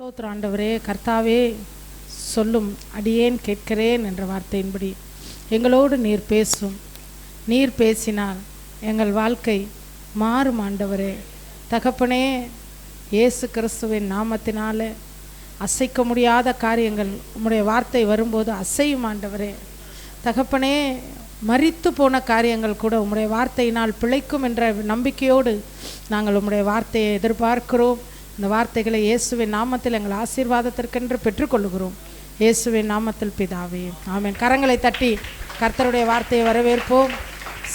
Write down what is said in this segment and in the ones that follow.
ஸ்தோத்திரம் ஆண்டவரே. கர்த்தாவே, சொல்லும் அடியேன் கேட்கிறேன் என்ற வார்த்தையின்படி எங்களோடு நீர் பேசும். நீர் பேசினால் எங்கள் வாழ்க்கை மாறும் ஆண்டவரே. தகப்பனே, இயேசு கிறிஸ்துவின் நாமத்தினாலே அசைக்க முடியாத காரியங்கள் உம்முடைய வார்த்தை வரும்போது அசையும் ஆண்டவரே. தகப்பனே, மரித்து போன காரியங்கள் கூட உம்முடைய வார்த்தையினால் பிழைக்கும் என்ற நம்பிக்கையோடு நாங்கள் உம்முடைய வார்த்தையை எதிர்பார்க்கிறோம். இந்த வார்த்தைகளை இயேசுவின் நாமத்தில் எங்கள் ஆசீர்வாதத்திற்கென்று பெற்றுக்கொள்கிறோம். இயேசுவின் நாமத்தில் பிதாவே, ஆமென். கரங்களை தட்டி கர்த்தருடைய வார்த்தையை வரவேற்போம்.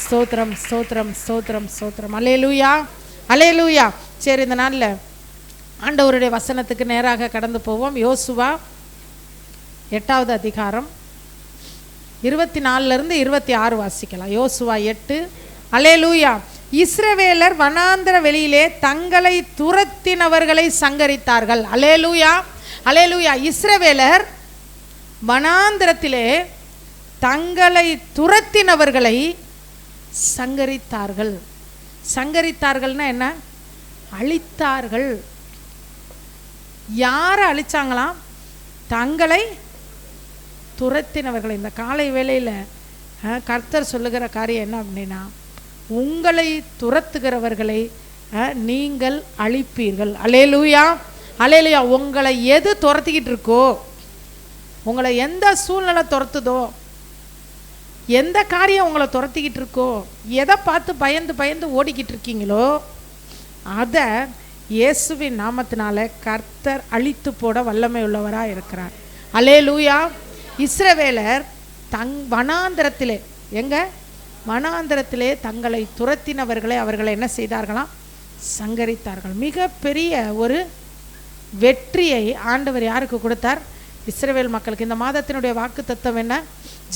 ஸ்தோத்திரம், ஸ்தோத்திரம், ஸ்தோத்திரம், ஸ்தோத்திரம். அல்லேலூயா, அல்லேலூயா. சரி, இந்த நாளில் ஆண்டவருடைய வசனத்துக்கு நேராக கடந்து போவோம். யோசுவா 8வது அதிகாரம் 24 26 வாசிக்கலாம். யோசுவா 8. அல்லேலூயா. இஸ்ரவேலர் வனாந்தர வெளியிலே தங்களை துரத்தினவர்களை சங்கரித்தார்கள். அல்லேலூயா, அல்லேலூயா. இஸ்ரவேலர் வனாந்தரத்திலே தங்களை துரத்தினவர்களை சங்கரித்தார்கள். சங்கரித்தார்கள்னா என்ன? அழித்தார்கள். யாரை அழிச்சாங்களாம்? தங்களை துரத்தினவர்களை. இந்த காலை வேளையில் கர்த்தர் சொல்லுகிற காரியம் என்ன அப்படின்னா, உங்களை துரத்துகிறவர்களை நீங்கள் அழிப்பீர்கள். அல்லேலூயா, அல்லேலூயா. உங்களை எது துரத்திக்கிட்டு இருக்கோ, உங்களை எந்த சூழ்நிலை துரத்துதோ, எந்த காரியம் உங்களை துரத்திக்கிட்டு இருக்கோ, எதை பார்த்து பயந்து பயந்து ஓடிக்கிட்டு இருக்கீங்களோ, அதை இயேசுவின் நாமத்தினால கர்த்தர் அழித்து போட வல்லமை உள்ளவராக இருக்கிறார். அல்லேலூயா. இஸ்ரவேலர் வனாந்தரத்திலே, எங்க வனாந்தரத்திலே தங்களை துரத்தினவர்களை அவர்களை என்ன செய்தார்களாம்? சங்கரித்தார்கள். மிக பெரிய ஒரு வெற்றியை ஆண்டவர் யாருக்கு கொடுத்தார்? இஸ்ரவேல் மக்களுக்கு. இந்த மாதத்தினுடைய வாக்கு தத்துவம் என்ன?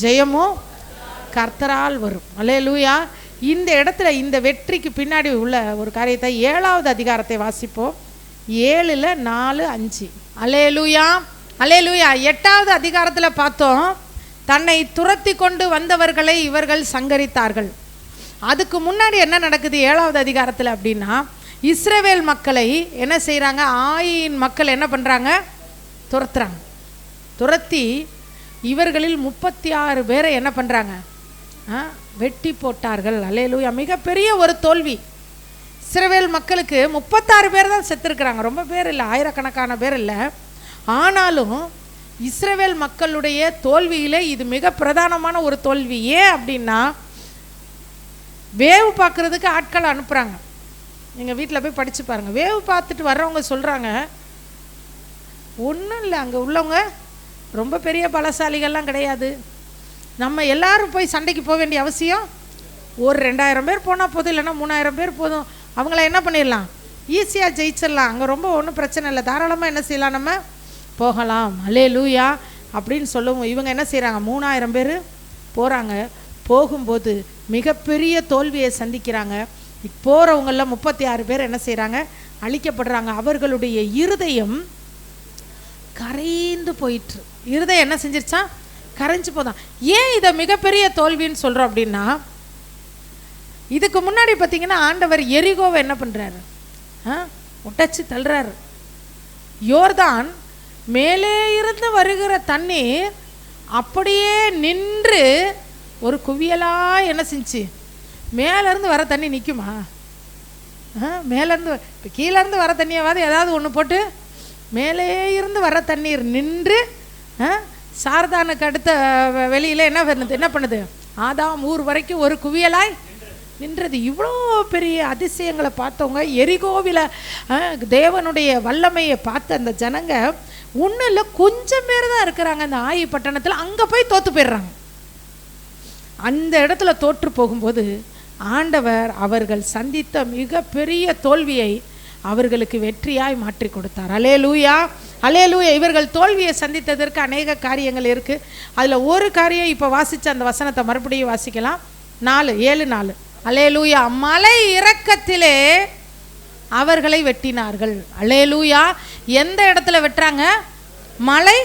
ஜெயமோ கர்த்தரால் வரும். அல்லேலூயா. இந்த இடத்துல இந்த வெற்றிக்கு பின்னாடி உள்ள ஒரு காரியத்தை 7வது அதிகாரத்தை வாசிப்போம். 7, 4, 5. அல்லேலூயா, அல்லேலூயா. 8வது அதிகாரத்தில் பார்த்தோம், தன்னை துரத்தி கொண்டு வந்தவர்களை இவர்கள் சங்கரித்தார்கள். அதுக்கு முன்னாடி என்ன நடக்குது 7வது அதிகாரத்தில் அப்படின்னா, இஸ்ரவேல் மக்களை என்ன செய்கிறாங்க? ஆயின் மக்கள் என்ன பண்ணுறாங்க? துரத்துறாங்க. துரத்தி இவர்களில் 36 பேரை என்ன பண்ணுறாங்க? வெட்டி போட்டார்கள். அல்லேலூயா. மிகப்பெரிய ஒரு தோல்வி. இஸ்ரவேல் மக்களுக்கு 36 பேர் தான் செத்துருக்குறாங்க. ரொம்ப பேர் இல்லை, ஆயிரக்கணக்கான பேர் இல்லை. ஆனாலும் இஸ்ரவேல் மக்களுடைய தோல்வியிலே இது மிக பிரதானமான ஒரு தோல்வி. ஏன் அப்படின்னா, வேவு பார்க்குறதுக்கு ஆட்கள் அனுப்புகிறாங்க. நீங்கள் வீட்டில் போய் படித்து பாருங்கள். வேவு பார்த்துட்டு வர்றவங்க சொல்கிறாங்க, ஒன்றும் இல்லை, அங்கே உள்ளவங்க ரொம்ப பெரிய பலசாலிகள்லாம் கிடையாது, நம்ம எல்லாரும் போய் சண்டைக்கு போக வேண்டிய அவசியம், ஒரு 2000 பேர் போனால் போதும், இல்லைன்னா 3000 பேர் போதும், அவங்கள என்ன பண்ணிடலாம்? ஈஸியாக ஜெயிச்சிடலாம், அங்கே ரொம்ப ஒன்றும் பிரச்சனை இல்லை, தாராளமாக என்ன செய்யலாம், நம்ம போகலாம். அல்லேலூயா அப்படின்னு சொல்லுவோம். இவங்க என்ன செய்கிறாங்க? 3000 பேர் போகிறாங்க. போகும்போது மிகப்பெரிய தோல்வியை சந்திக்கிறாங்க. போகிறவங்களில் 36 பேர் என்ன செய்கிறாங்க? அழிக்கப்படுறாங்க. அவர்களுடைய இருதயம் கரைந்து போயிற்று. இருதயம் என்ன செஞ்சிருச்சா? கரைஞ்சு போதான். ஏன் இதை மிகப்பெரிய தோல்வின்னு சொல்கிறோம் அப்படின்னா, இதுக்கு முன்னாடி பார்த்தீங்கன்னா ஆண்டவர் எரிகோவை என்ன பண்ணுறாரு? உடைச்சி தள்ளுறாரு. யோர்தான் மேலே இருந்து வருகிற தண்ணீர் அப்படியே நின்று ஒரு குவியலாக என்ன செஞ்சு? மேலேருந்து வர தண்ணி நிற்குமா? மேலேருந்து இப்போ கீழேருந்து வர தண்ணியாவது ஏதாவது ஒன்று போட்டு, மேலே இருந்து வர தண்ணீர் நின்று சார்தானுக்கு அடுத்த வெளியில் என்ன பண்ணுது? ஆதாம் ஊர் வரைக்கும் ஒரு குவியலாய் நின்றது. இவ்வளோ பெரிய அதிசயங்களை பார்த்தவங்க, எரிகோவில் தேவனுடைய வல்லமையை பார்த்த அந்த ஜனங்க ஒன்றும் இல்லை, கொஞ்சம் பேர் தான் இருக்கிறாங்க அந்த ஆயி பட்டணத்தில். அங்கே போய் தோற்று போயிடுறாங்க. அந்த இடத்துல தோற்று போகும்போது ஆண்டவர் அவர்கள் சந்தித்த மிகப்பெரிய தோல்வியை அவர்களுக்கு வெற்றியாய் மாற்றி கொடுத்தார். அல்லேலூயா, அல்லேலூயா. இவர்கள் தோல்வியை சந்தித்ததற்கு அநேக காரியங்கள் இருக்குது. அதில் ஒரு காரியம் இப்போ வாசித்த அந்த வசனத்தை மறுபடியும் வாசிக்கலாம். 7, 4. அல்லேலூயா. மலை இறக்கத்திலே அவர்களை வெட்டினார்கள். அல்லேலூயா. எந்த இடத்துல வெட்டுறாங்க? மலை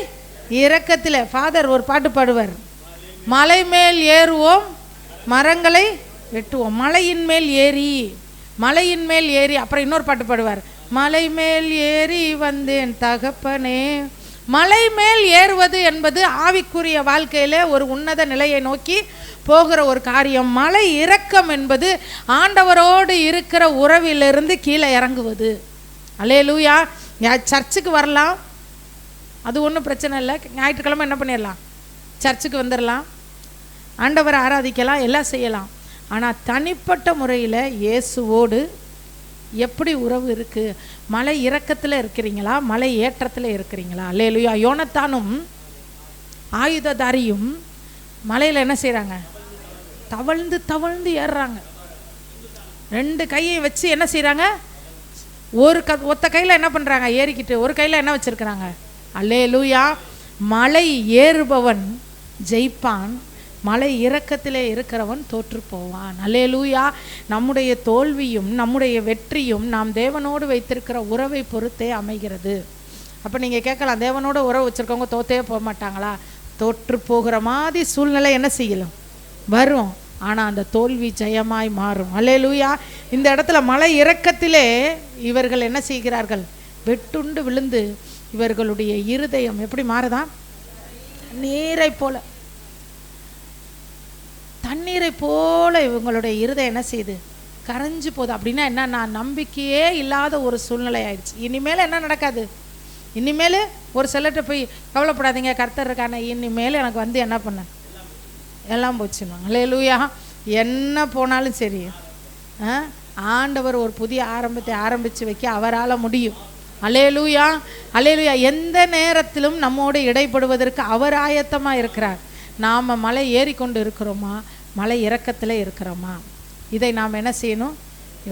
இறக்கத்தில். ஃபாதர் ஒரு பாட்டு பாடுவார், மலை மேல் ஏறுவோம் மரங்களை வெட்டுவோம். மலையின் மேல் ஏறி, மலையின் மேல் ஏறி. அப்புறம் இன்னொரு பாட்டு பாடுவார், மலை மேல் ஏறி வந்தேன் தகப்பனே. மலை மேல் ஏறுவது என்பது ஆவிக்குரிய வாழ்க்கையிலே ஒரு உன்னத நிலையை நோக்கி போகிற ஒரு காரியம். மலை இறக்கம் என்பது ஆண்டவரோடு இருக்கிற உறவிலிருந்து கீழே இறங்குவது. அல்லேலூயா. சர்ச்சுக்கு வரலாம், அது ஒன்றும் பிரச்சனை இல்லை. ஞாயிற்றுக்கிழமை என்ன பண்ணிடலாம், சர்ச்சுக்கு வந்துடலாம், ஆண்டவரை ஆராதிக்கலாம், எல்லாம் செய்யலாம். ஆனால் தனிப்பட்ட முறையில் இயேசுவோடு எப்படி உறவு இருக்குது? மலை இறக்கத்தில் இருக்கிறீங்களா, மலை ஏற்றத்தில் இருக்கிறீங்களா? அல்லேலூயா. யோனத்தானும் ஆயுததாரியும் மலையில் என்ன செய்கிறாங்க? தவழ்ந்து தவழ்ந்து ஏறுறாங்க. 2 கையை வச்சு என்ன செய்கிறாங்க? ஒத்த கையில் என்ன பண்ணுறாங்க? ஏறிக்கிட்டு ஒரு கையில் என்ன வச்சுருக்கிறாங்க? அல்லேலூயா. மலை ஏறுபவன் ஜெயிப்பான், மலை இறக்கத்திலே இருக்கிறவன் தோற்று போவான். அல்லேலூயா. நம்முடைய தோல்வியும் நம்முடைய வெற்றியும் நாம் தேவனோடு வைத்திருக்கிற உறவை பொறுத்தே அமைகிறது. அப்போ நீங்கள் கேட்கலாம், தேவனோட உறவு வச்சுருக்கவங்க தோற்றே போக மாட்டாங்களா? தோற்று போகிற மாதிரி சூழ்நிலை என்ன செய்யலாம், வரும். ஆனால் அந்த தோல்வி ஜெயமாய் மாறும். அல்லேலூயா. இந்த இடத்துல மலை இறக்கத்திலே இவர்கள் என்ன செய்கிறார்கள்? வெட்டுண்டு விழுந்து இவர்களுடைய இருதயம் எப்படி மாறுதான்? நீரை போல, தண்ணீரை போல இவங்களுடைய இருதயம் என்ன செய்யுது? கரைஞ்சு போகுது. அப்படின்னா என்ன? நான் நம்பிக்கையே இல்லாத ஒரு சூழ்நிலை ஆயிடுச்சு. இனிமேல் என்ன நடக்காது? இனிமேல் ஒரு சிலர்கிட்ட போய் கவலைப்படாதீங்க, கர்த்தர் இருக்கான, இனிமேல் எனக்கு வந்து என்ன பண்ண எல்லாம் போச்சுன்னு. அல்லேலூயா. என்ன போனாலும் சரி, ஆண்டவர் ஒரு புதிய ஆரம்பத்தை ஆரம்பித்து வைக்க அவரால் முடியும். அல்லேலூயா. அல்லேலூயா. எந்த நேரத்திலும் நம்மோடு இடைப்படுவதற்கு அவர் ஆயத்தமாக இருக்கிறார். நாம் மலை ஏறிக்கொண்டு இருக்கிறோமா, மலை இறக்கத்தில் இருக்கிறோமா? இதை நாம் என்ன செய்யணும்?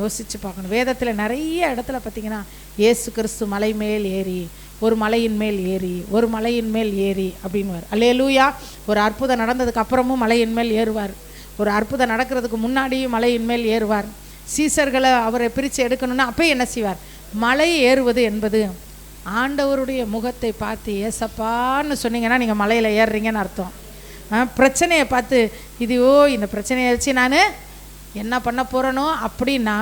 யோசித்து பார்க்கணும். வேதத்தில் நிறைய இடத்துல பார்த்திங்கன்னா இயேசு கிறிஸ்து மலை மேல் ஏறி, ஒரு மலையின் மேல் ஏறி, ஒரு மலையின் மேல் ஏறி அப்படின்வார். அல்லேலூயா. ஒரு அற்புதம் நடந்ததுக்கு அப்புறமும் மலையின் மேல் ஏறுவார், ஒரு அற்புதம் நடக்கிறதுக்கு முன்னாடியும் மலையின் மேல் ஏறுவார். சீசர்களை அவரை பிரித்து எடுக்கணும்னா அப்போ என்ன செய்வார்? மலை ஏறுவது என்பது ஆண்டவருடைய முகத்தை பார்த்து ஏசப்பான்னு சொன்னீங்கன்னா நீங்கள் மலையில் ஏறுறீங்கன்னு அர்த்தம். பிரச்சனையை பார்த்து இந்த பிரச்சனையை வச்சு நான் என்ன பண்ண போகிறேனோ அப்படின்னா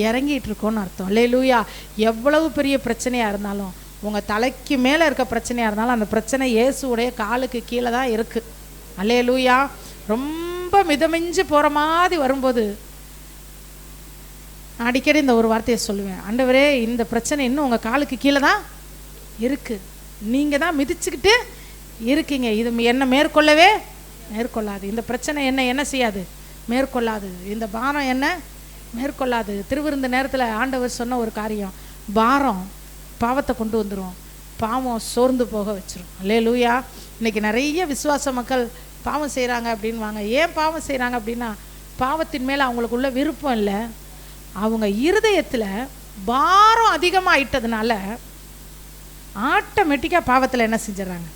இறங்கிட்டு இருக்கோன்னு அர்த்தம். அல்லேலூயா. எவ்வளவு பெரிய பிரச்சனையாக இருந்தாலும், உங்கள் தலைக்கு மேலே இருக்க பிரச்சனையாக இருந்தாலும், அந்த பிரச்சனை இயேசுடைய காலுக்கு கீழே தான் இருக்குது. அல்லேலூயா. ரொம்ப மிதமிஞ்சு போகிற மாதிரி வரும்போது அடிக்கடி இந்த ஒரு வார்த்தையை சொல்லுவேன், ஆண்டவரே இந்த பிரச்சனை இன்னும் உங்கள் காலுக்கு கீழே தான் இருக்குது, நீங்கள் தான் மிதிச்சுக்கிட்டு இருக்கீங்க, இது என்ன மேற்கொள்ளாது, இந்த பிரச்சனை என்ன செய்யாது, மேற்கொள்ளாது, இந்த பாரம் என்ன மேற்கொள்ளாது. திருவிருந்த நேரத்தில் ஆண்டவர் சொன்ன ஒரு காரியம், பாரம் பாவத்தை கொண்டு வந்துடும், பாவம் சோர்ந்து போக வச்சிரும். அல்லேலூயா. இன்றைக்கி நிறைய விசுவாச மக்கள் பாவம் செய்கிறாங்க அப்படின்வாங்க. ஏன் பாவம் செய்கிறாங்க அப்படின்னா, பாவத்தின் மேலே அவங்களுக்குள்ள விருப்பம் இல்லை, அவங்க இருதயத்தில் பாரம் அதிகமாகிட்டதுனால ஆட்டோமேட்டிக்காக பாவத்தில் என்ன செஞ்சிடறாங்க,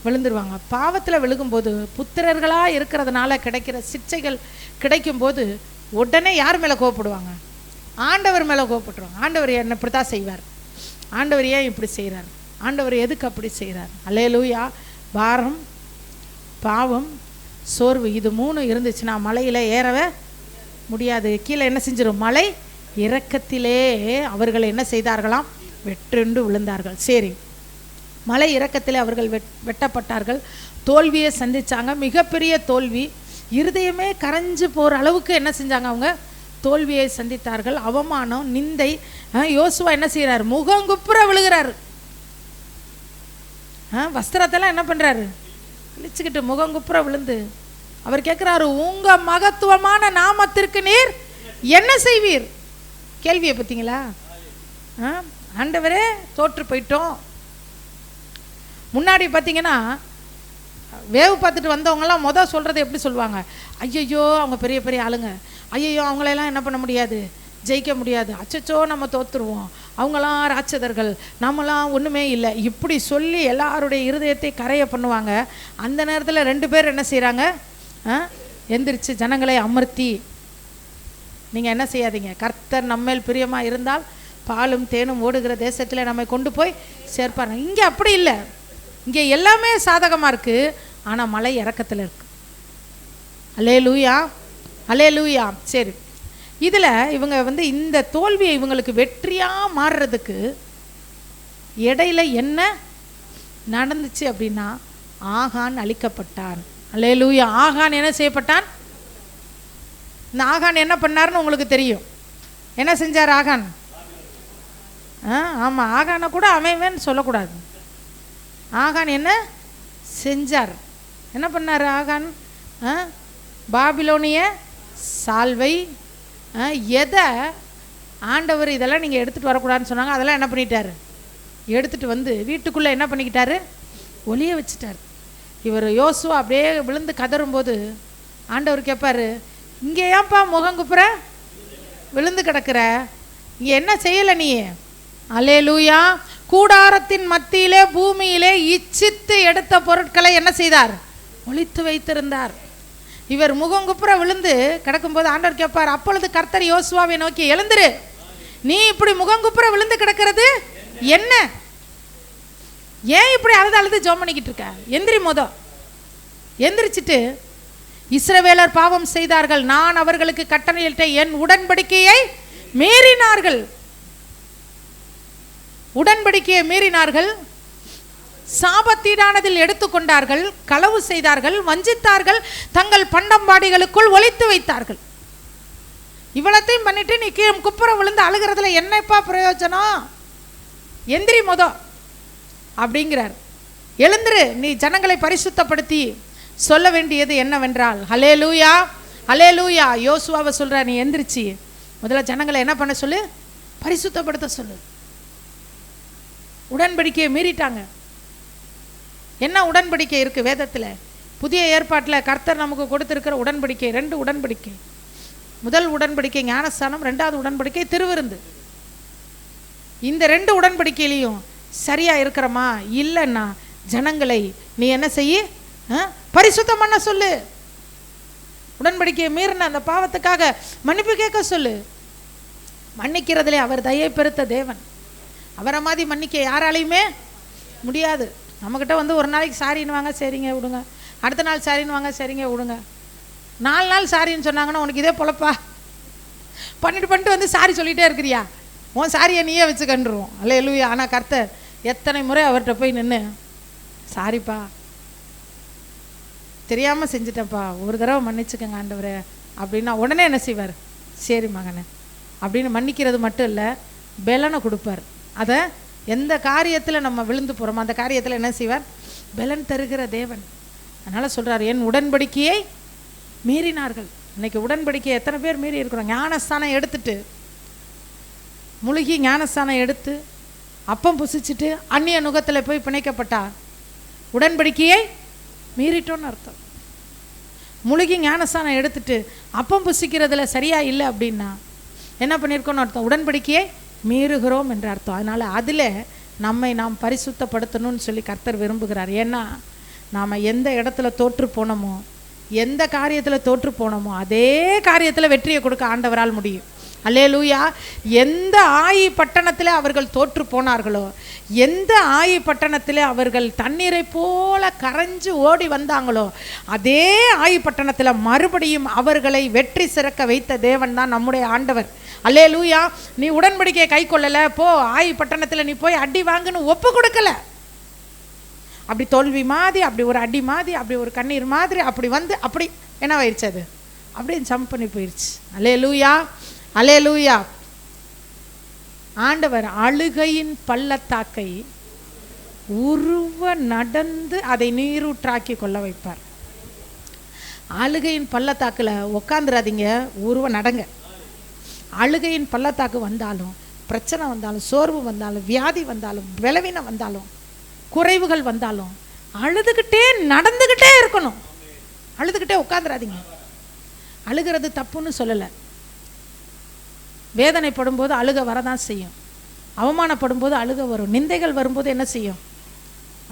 விழுந்துருவாங்க. பாவத்தில் விழுகும்போது புத்திரர்களாக இருக்கிறதுனால கிடைக்கிற சிக்ஷைகள் கிடைக்கும்போது உடனே யார் மேலே கோவப்படுவாங்க? ஆண்டவர் மேலே கோவப்பட்டுருவாங்க. ஆண்டவர் என்ன இப்படி தான் செய்வார், ஆண்டவர் ஏன் இப்படி செய்கிறார், ஆண்டவர் எதுக்கு அப்படி செய்கிறார்? அல்லேலூயா. பாரம், பாவம், சோர்வு, இது 3 இருந்துச்சுன்னா மலையில் ஏறவே முடியாது. கீழே என்ன செஞ்சிடும்? மலை இறக்கத்திலே அவர்கள் என்ன செய்தார்களாம்? வெட்டுண்டு விழுந்தார்கள். சரி, மலை இறக்கத்திலே அவர்கள் வெட்டப்பட்டார்கள், தோல்வியை சந்திச்சாங்க, மிகப்பெரிய தோல்வி, இருதயமே கரைஞ்சு போகிற அளவுக்கு என்ன செஞ்சாங்க? அவங்க தோல்வியை சந்தித்தார்கள், அவமானம், நிந்தை. யோசுவா என்ன செய்கிறார்? முகங்குப்புற விழுகிறாரு, வஸ்திரத்தெல்லாம் என்ன பண்ணுறாரு? கிழிச்சுக்கிட்டு முகங்குப்புற விழுந்து அவர் கேட்குறாரு, உங்கள் மகத்துவமான நாமத்திற்கு நீர் என்ன செய்வீர்? கேள்வியை பார்த்தீங்களா? ஆண்டவரே தோற்று போயிட்டோம். முன்னாடி பார்த்தீங்கன்னா வேவு பார்த்துட்டு வந்தவங்கலாம் மொதல் சொல்கிறது எப்படி சொல்லுவாங்க? ஐயையோ அவங்க பெரிய பெரிய ஆளுங்க, ஐயையோ அவங்களெல்லாம் என்ன பண்ண முடியாது, ஜெயிக்க முடியாது, அச்சச்சோ நம்ம தோற்றுருவோம், அவங்களாம் ராட்சதர்கள், நம்மளாம் ஒன்றுமே இல்லை, இப்படி சொல்லி எல்லாருடைய இருதயத்தை கரைய பண்ணுவாங்க. அந்த நேரத்தில் 2 பேர் என்ன செய்கிறாங்க? எந்திரிச்சு ஜனங்களை அமர்த்தி, நீங்கள் என்ன செய்யாதீங்க, கர்த்தர் நம்மேல் பிரியமாக இருந்தால் பாலும் தேனும் ஓடுகிற தேசத்தில் நம்மை கொண்டு போய் சேர்ப்பாங்க. இங்கே அப்படி இல்லை, இங்கே எல்லாமே சாதகமாக இருக்குது, ஆனால் மலை இறக்கத்தில் இருக்குது. அல்லேலூயா. அல்லேலூயா. சரி, இதில் இவங்க இந்த தோல்வியை இவங்களுக்கு வெற்றியாக மாறுறதுக்கு இடையில என்ன நடந்துச்சு அப்படின்னா, ஆகான் அழிக்கப்பட்டான். அல்லேலூயா. ஆகான் என்ன செய்யப்பட்டான்? இந்த ஆகான் என்ன பண்ணாருன்னு உங்களுக்கு தெரியும். என்ன செஞ்சார் ஆகான்? ஆமாம், ஆகானை கூட அவன் சொல்லக்கூடாது. ஆகான் என்ன செஞ்சார்? என்ன பண்ணார் ஆகான்? பாபிலோனிய சால்வை, எதை ஆண்டவர் இதெல்லாம் நீங்கள் எடுத்துகிட்டு வரக்கூடாதுன்னு சொன்னாங்க, அதெல்லாம் என்ன பண்ணிட்டார்? எடுத்துகிட்டு வந்து வீட்டுக்குள்ளே என்ன பண்ணிக்கிட்டாரு? ஒளிய வச்சுட்டார். இவர் யோசுவா அப்படியே விழுந்து கதறும்போது ஆண்டவர் கேட்பார், இங்கே ஏன்ப்பா முகங்குப்புற விழுந்து கிடக்கிற? இங்கே என்ன செய்யலை நீ? அல்லேலூயா. கூடாரத்தின் மத்தியிலே பூமியிலே இச்சித்து எடுத்த பொருட்களை என்ன செய்தார்? ஒளித்து வைத்திருந்தார். இவர் முகங்குப்புற விழுந்து கிடக்கும்போது ஆண்டவர் கேட்பார், அப்பொழுது கர்த்தர் யோசுவாவை நோக்கி, எழுந்திரு, நீ இப்படி முகங்குப்புற விழுந்து கிடக்கிறது என்ன? ஏன் இப்படி அழுது ஜெபம் பண்ணிக்கிட்டு இருக்க? எந்திரி. எந்திரிச்சிட்டு, இஸ்ரவேலர் பாவம் செய்தார்கள், நான் அவர்களுக்கு கட்டளையிட்ட என் உடன்படிக்கையை மீறினார்கள். உடன்படிக்கையை மீறினார்கள், சாபத்தீடானதில் எடுத்துக்கொண்டார்கள், களவு செய்தார்கள், வஞ்சித்தார்கள், தங்கள் பண்டம்பாடிகளுக்குள் ஒளித்து வைத்தார்கள். இவ்வளத்தையும் பண்ணிட்டு நீ குப்புற விழுந்து அழுகிறதுல என்னப்பா பிரயோஜனம்? எந்திரி அப்படிங்கிறார். எழுந்திரு, நீ ஜனங்களை பரிசுத்தப்படுத்தி சொல்ல வேண்டியது என்னவென்றால், ஹல்லேலூயா ஹல்லேலூயா. யோசுவாவை சொல்ற, நீ எந்திரிச்சு முதல்ல ஜனங்களை என்ன பண்ண சொல்லு? பரிசுத்தப்படுத்த சொல்லு. உடன்படிக்கையை மீறிட்டாங்க. என்ன உடன்படிக்கை இருக்கு வேதத்தில்? புதிய ஏற்பாட்டில் கர்த்தர் நமக்கு கொடுத்திருக்கிற உடன்படிக்கை 2 உடன்படிக்கை. முதல் உடன்படிக்கை ஞானஸ்தானம், 2வது உடன்படிக்கை திருவிருந்து. இந்த 2 உடன்படிக்கையிலையும் சரியா இருக்கிறமா? இல்லைன்னா ஜனங்களை நீ என்ன செய்ய? பரிசுத்தம் பண்ண சொல்லு. உடன்படிக்கையை மீறின அந்த பாவத்துக்காக மன்னிப்பு கேட்க சொல்லு. மன்னிக்கிறதுலே அவர் தயை பெருத்த தேவன். அவரை மாதிரி மன்னிக்க யாராலையுமே முடியாது. நம்மக்கிட்ட ஒரு நாளைக்கு சாரின்னு வாங்க, சரிங்க விடுங்க. அடுத்த நாள் சாரின்னு வாங்க, சரிங்க விடுங்க. 4 நாள் சாரின்னு சொன்னாங்கன்னா உனக்கு இதே பொழப்பா? பண்ணிட்டு சாரி சொல்லிகிட்டே இருக்கிறியா? உன் சாரியை நீயே வச்சு கண்டுருவோம். அல்லேலூயா. ஆனால் கர்த்தர் எத்தனை முறை அவர்கிட்ட போய் நின்று, சாரிப்பா, தெரியாமல் செஞ்சிட்டேன்ப்பா, ஒரு தடவை மன்னிச்சுக்கங்க ஆண்டவரே அப்படின்னா உடனே என்ன செய்வார்? சரி மகனே அப்படின்னு மன்னிக்கிறது மட்டும் இல்லை, பெலனை கொடுப்பார். அதை எந்த காரியத்தில் நம்ம விழுந்து போகிறோமோ அந்த காரியத்தில் என்ன செய்வார்? பெலன் தருகிற தேவன். அதனால் சொல்கிறார், என் உடன்படிக்கையை மீறினார்கள். இன்னைக்கு உடன்படிக்கையை எத்தனை பேர் மீறி இருக்கிறோம்? ஞானஸ்தானம் எடுத்துட்டு, முழுகி ஞானஸ்தானம் எடுத்து அப்பம் புசிச்சுட்டு அந்நிய நுகத்தில் போய் பிணைக்கப்பட்டா உடன்படிக்கையை மீறிட்டோன்னு அர்த்தம். முழுகி ஞானஸ்தானம் எடுத்துட்டு அப்பம் புசிக்கிறதுல சரியா இல்லை அப்படின்னா என்ன பண்ணியிருக்கோன்னு அர்த்தம்? உடன்படிக்கையை மீறுகிறோம் என்ற அர்த்தம். அதனால் அதில் நாம் பரிசுத்தப்படுத்தணும்னு சொல்லி கர்த்தர் விரும்புகிறார். ஏன்னா நாம் எந்த இடத்துல தோற்று போனோமோ, எந்த காரியத்தில் தோற்று போனோமோ அதே காரியத்தில் வெற்றியை கொடுக்க ஆண்டவரால் முடியும். அல்லேலூயா. எந்த ஆயி பட்டணத்தில் அவர்கள் தோற்று போனார்களோ, எந்த ஆயி பட்டணத்தில் அவர்கள் தண்ணீரை போல கரைஞ்சு ஓடி வந்தாங்களோ, அதே ஆயி பட்டணத்தில் மறுபடியும் அவர்களை வெற்றி சிறக்க வைத்த தேவன் தான் நம்முடைய ஆண்டவர். அல்லேலூயா. நீ உடன்படிக்கையை கை கொள்ளலை, போ ஆயி பட்டணத்தில் நீ போய் அடி வாங்குன்னு ஒப்பு கொடுக்கல. அப்படி தோல்வி மாதிரி, அப்படி ஒரு அடி மாதிரி, அப்படி ஒரு கண்ணீர் மாதிரி அப்படி அப்படி என்னவாயிருச்சு? அது அப்படியே ஜம்ப் பண்ணி போயிடுச்சு. அல்லேலூயா அல்லேலூயா. ஆண்டவர் அழுகையின் பள்ளத்தாக்கை உருவ நடந்து அதை நீரூற்றாக்கி கொள்ள வைப்பார். அழுகையின் பள்ளத்தாக்கில் உக்காந்துராதீங்க, உருவ நடங்க. அழுகையின் பள்ளத்தாக்கு வந்தாலும், பிரச்சனை வந்தாலும், சோர்வு வந்தாலும், வியாதி வந்தாலும், பலவீனம் வந்தாலும், குறைவுகள் வந்தாலும் அழுதுகிட்டே நடந்துகிட்டே இருக்கணும். அழுதுகிட்டே உட்காந்துராதீங்க. அழுகிறது தப்புன்னு சொல்லலை. வேதனைப்படும் போது அழுக வரதான் செய்யும். அவமானப்படும் போது அழுக வரும். நிந்தைகள் வரும்போது என்ன செய்யும்?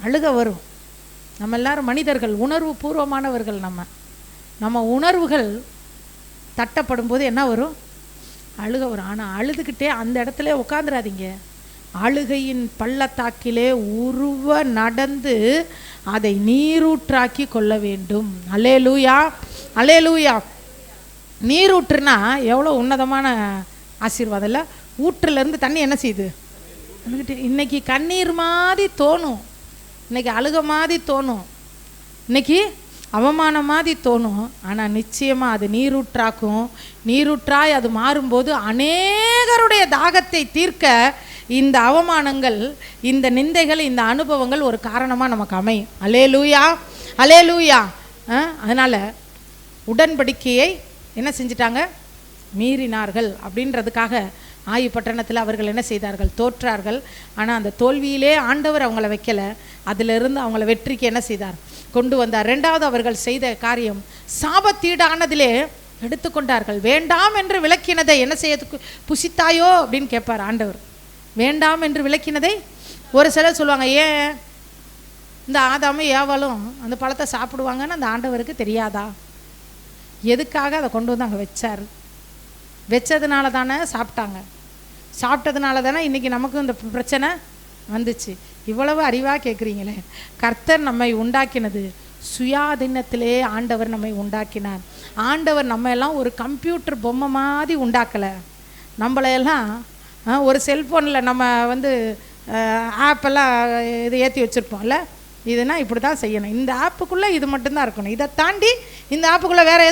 அழுக வரும். நம்ம எல்லாரும் மனிதர்கள், உணர்வு பூர்வமானவர்கள். நம்ம உணர்வுகள் தட்டப்படும் போது என்ன வரும்? அழுக வரும். ஆனால் அழுதுகிட்டே அந்த இடத்துல உட்காந்துராதீங்க. அழுகையின் பள்ளத்தாக்கிலே உருவ நடந்து அதை நீரூற்றாக்கி கொள்ள வேண்டும். அல்லேலூயா அல்லேலூயா. நீர் ஊற்றுனா எவ்வளோ உன்னதமான ஆசீர்வாதம் இல்லை? ஊற்றுலேருந்து தண்ணி என்ன செய்யுது? இன்னைக்கு கண்ணீர் மாதிரி தோணும், இன்னைக்கு அழுக மாதிரி தோணும், இன்னைக்கு அவமானம் மாதிரி தோணும். ஆனால் நிச்சயமாக அது நீரூற்றாக்கும். நீரூற்றாய் அது மாறும்போது அநேகருடைய தாகத்தை தீர்க்க இந்த அவமானங்கள், இந்த நிந்தைகள், இந்த அனுபவங்கள் ஒரு காரணமாக நமக்கு அமையும். அல்லேலூயா, அல்லேலூயா. அதனால் உடன்படிக்கையை என்ன செஞ்சிட்டாங்க? மீறினார்கள். அப்படின்றதுக்காக ஆயி பட்டணத்தில் அவர்கள் என்ன செய்தார்கள்? தோற்றார்கள். ஆனால் அந்த தோல்வியிலே ஆண்டவர் அவங்கள வைக்கலை, அதிலிருந்து அவங்கள வெற்றிக்கு என்ன செய்தார்? கொண்டு வந்தார். ரெண்டாவது அவர்கள் செய்த காரியம், சாபத்தீடானதிலே எடுத்துக்கொண்டார்கள். வேண்டாம் என்று விளக்கினதை என்ன செய்ய புசித்தாயோ அப்படின்னு கேட்பார் ஆண்டவர். வேண்டாம் என்று விளக்கினதை ஒரு சிலர் சொல்லுவாங்க, ஏன் இந்த ஆதாமும் ஏவாளும் அந்த பழத்தை சாப்பிடுவாங்கன்னு அந்த ஆண்டவருக்கு தெரியாதா? எதுக்காக அதை கொண்டு வந்து அங்கே வச்சார்? வச்சதுனால தானே சாப்பிட்டாங்க, சாப்பிட்டதுனால தானே இன்றைக்கி நமக்கும் இந்த பிரச்சனை வந்துச்சு. இவ்வளவு அறிவாக கேட்குறீங்களே. கர்த்தர் நம்மை உண்டாக்கினது சுயாதீனத்திலே ஆண்டவர் நம்மை உண்டாக்கினார். ஆண்டவர் நம்ம எல்லாம் ஒரு கம்ப்யூட்டர் பொம்மை மாதிரி உண்டாக்கலை. நம்மளையெல்லாம் ஒரு செல்ஃபோனில் நம்ம வந்து ஆப்பெல்லாம் இது ஏற்றி வச்சுருப்போம்ல, இதுனா இப்படி தான் செய்யணும், இந்த ஆப்புக்குள்ளே இது மட்டும்தான் இருக்கணும், இதை தாண்டி இந்த ஆப்புக்குள்ளே வேறு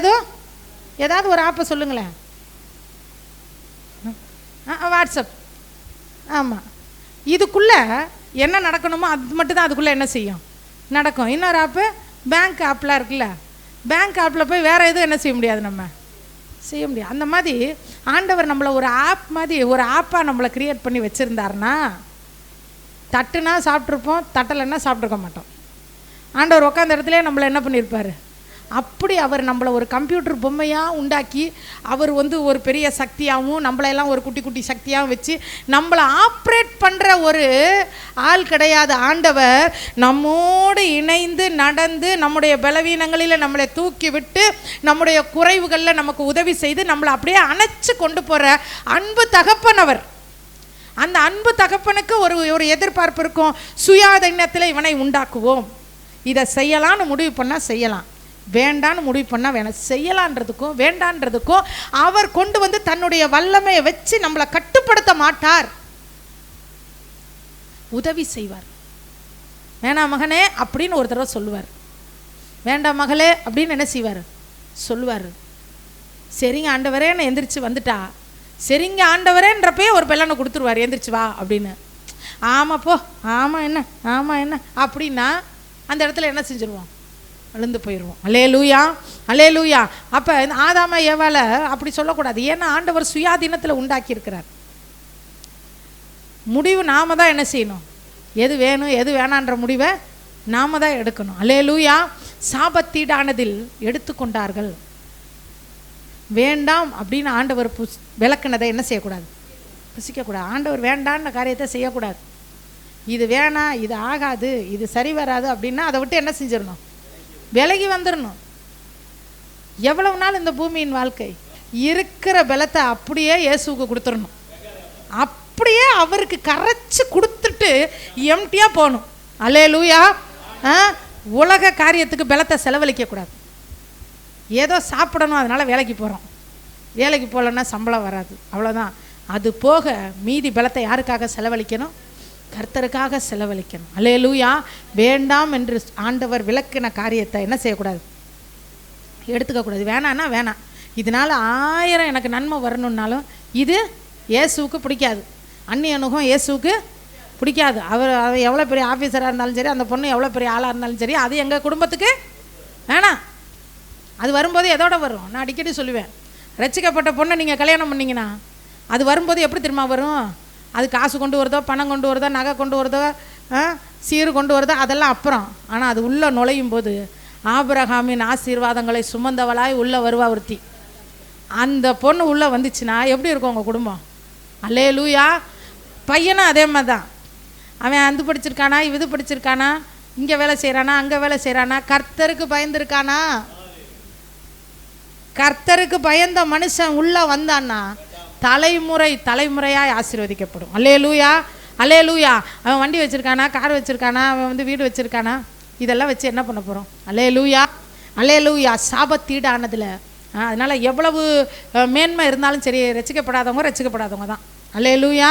ஏதாவது ஒரு ஆப்பை சொல்லுங்களேன். வாட்ஸ்அப், ஆமாம், இதுக்குள்ளே என்ன நடக்கணுமோ அது மட்டும்தான் அதுக்குள்ளே என்ன செய்யும்? நடக்கும். இன்னொரு ஆப்பு பேங்க் ஆப்லாம் இருக்குல்ல, பேங்க் ஆப்பில் போய் வேறு எதுவும் என்ன செய்ய முடியாது, நம்ம செய்ய முடியாது. அந்த மாதிரி ஆண்டவர் நம்மளை ஒரு ஆப் மாதிரி ஒரு ஆப்பாக நம்மளை க்ரியேட் பண்ணி வச்சுருந்தாருன்னா, தட்டுனா சாப்பிட்ருப்போம், தட்டலைன்னா சாப்பிட்ருக்க மாட்டோம். ஆண்டவர் உட்காந்த இடத்துல நம்மளை என்ன பண்ணியிருப்பார்? அப்படி அவர் நம்மளை ஒரு கம்ப்யூட்டர் பொம்மையாக உண்டாக்கி, அவர் வந்து ஒரு பெரிய சக்தியாகவும் நம்மளையெல்லாம் ஒரு குட்டி குட்டி சக்தியாகவும் வச்சு நம்மளை ஆப்ரேட் பண்ணுற ஒரு ஆள் கிடையாது. ஆண்டவர் நம்மோடு இணைந்து நடந்து நம்முடைய பலவீனங்களில் நம்மளை தூக்கி விட்டு நம்முடைய குறைவுகளில் நமக்கு உதவி செய்து நம்மளை அப்படியே அணைச்சி கொண்டு போகிற அன்பு தகப்பன் அவர். அந்த அன்பு தகப்பனுக்கு ஒரு எதிர்பார்ப்பு இருக்கும். சுயாதீனத்தில் இவனை உண்டாக்குவோம், இதை செய்யலான்னு முடிவு பண்ணால் செய்யலாம், வேண்டான்னு முடிவு பண்ணால் வேணாம். செய்யலான்றதுக்கும் வேண்டான்றதுக்கும் அவர் கொண்டு வந்து தன்னுடைய வல்லமையை வச்சு நம்மளை கட்டுப்படுத்த மாட்டார், உதவி செய்வார். வேணாம் மகனே அப்படின்னு ஒரு தடவை சொல்லுவார், வேண்டாம் மகளே அப்படின்னு என்ன செய்வார்? சொல்லுவார். சரிங்க ஆண்டவரேன்னு எந்திரிச்சு வந்துட்டா, சரிங்க ஆண்டவரேன்றப்பே ஒரு பெல்லனை கொடுத்துருவார், எந்திரிச்சு வா அப்படின்னு. ஆமாம் போ, ஆமாம் என்ன, ஆமாம் என்ன அப்படின்னா அந்த இடத்துல என்ன செஞ்சுருவோம்? விழுந்து போயிடுவோம். அல்லேலூயா, அல்லேலூயா. அப்போ ஆதாம ஏவாளை அப்படி சொல்லக்கூடாது. ஏன்னா ஆண்டவர் சுயாதீனத்தில் உண்டாக்கியிருக்கிறார். முடிவு நாம தான் என்ன செய்யணும்? எது வேணும் எது வேணான்ற முடிவை நாம தான் எடுக்கணும். அல்லேலூயா. சாபத்தீடானதில் எடுத்துக்கொண்டார்கள். வேண்டாம் அப்படின்னு ஆண்டவர் விளக்குனதை என்ன செய்யக்கூடாது? புசிக்கக்கூடாது. ஆண்டவர் வேண்டான்ற காரியத்தை செய்யக்கூடாது. இது வேணாம், இது ஆகாது, இது சரி வராது அப்படின்னா அதை விட்டு என்ன செஞ்சிடணும்? விலகி வந்துடணும். எவ்வளவு நாள் இந்த பூமியின் வாழ்க்கை? இருக்கிற பலத்தை அப்படியே இயேசுவுக்கு கொடுத்துடணும். அப்படியே அவருக்கு கரைச்சி கொடுத்துட்டு எம்டியாக போகணும். அல்லேலூயா. உலக காரியத்துக்கு பலத்தை செலவழிக்கக்கூடாது. ஏதோ சாப்பிடணும் அதனால் வேலைக்கு போகிறோம், வேலைக்கு போகலன்னா சம்பளம் வராது, அவ்வளோதான். அது போக மீதி பலத்தை யாருக்காக செலவழிக்கணும்? கர்த்தருக்காக செலவழிக்கணும். அல்லேலூயா. வேண்டாம் என்று ஆண்டவர் விளக்கின காரியத்தை என்ன செய்யக்கூடாது? எடுத்துக்கக்கூடாது. வேணான்னா வேணாம், இதனால் 1000 எனக்கு நன்மை வரணுன்னாலும் இது இயேசுவுக்கு பிடிக்காது. அந்நிய அனுகம் இயேசுவுக்கு பிடிக்காது. அவர் எவ்வளோ பெரிய ஆஃபீஸராக இருந்தாலும் சரி, அந்த பொண்ணு எவ்வளோ பெரிய ஆளாக இருந்தாலும் சரி, அது எங்கள் குடும்பத்துக்கு வேணாம். அது வரும்போது எதோட வரும்? நான் அடிக்கடி சொல்லுவேன், ரசிக்கப்பட்ட பொண்ணை நீங்கள் கல்யாணம் பண்ணிங்கன்னா அது வரும்போது எப்படி திரும்ப வரும்? அது காசு கொண்டு வருதோ, பணம் கொண்டு வருதோ, நகை கொண்டு வருதோ, சீரு கொண்டு வருதோ, அதெல்லாம் அப்புறம். ஆனால் அது உள்ளே நுழையும் போது ஆபிரகாமின் ஆசீர்வாதங்களை சுமந்தவளாய் உள்ளே வருவா ஒருத்தி. அந்த பொண்ணு உள்ளே வந்துச்சுன்னா எப்படி இருக்கும் உங்கள் குடும்பம்? அல்லேலூயா. பையனும் அதே மாதிரி தான். அவன் அது படிச்சிருக்கானா, இது படிச்சிருக்கானா, இங்கே வேலை செய்கிறானா, அங்கே வேலை செய்கிறானா, கர்த்தருக்கு பயந்துருக்கானா? கர்த்தருக்கு பயந்த மனுஷன் உள்ளே வந்தான்னா தலைமுறையாய் ஆசீர்வதிக்கப்படும். அல்லேலூயா, அல்லேலூயா. அவன் வண்டி வச்சுருக்கானா, கார் வச்சுருக்கானா, அவன் வந்து வீடு வச்சுருக்கானா, இதெல்லாம் வச்சு என்ன பண்ண போகிறோம்? அல்லேலூயா, அல்லேலூயா. சாபத்தீடானதில் அதனால் எவ்வளவு மேன்மை இருந்தாலும் சரி, ரட்சிக்கப்படாதவங்க தான். அல்லேலூயா.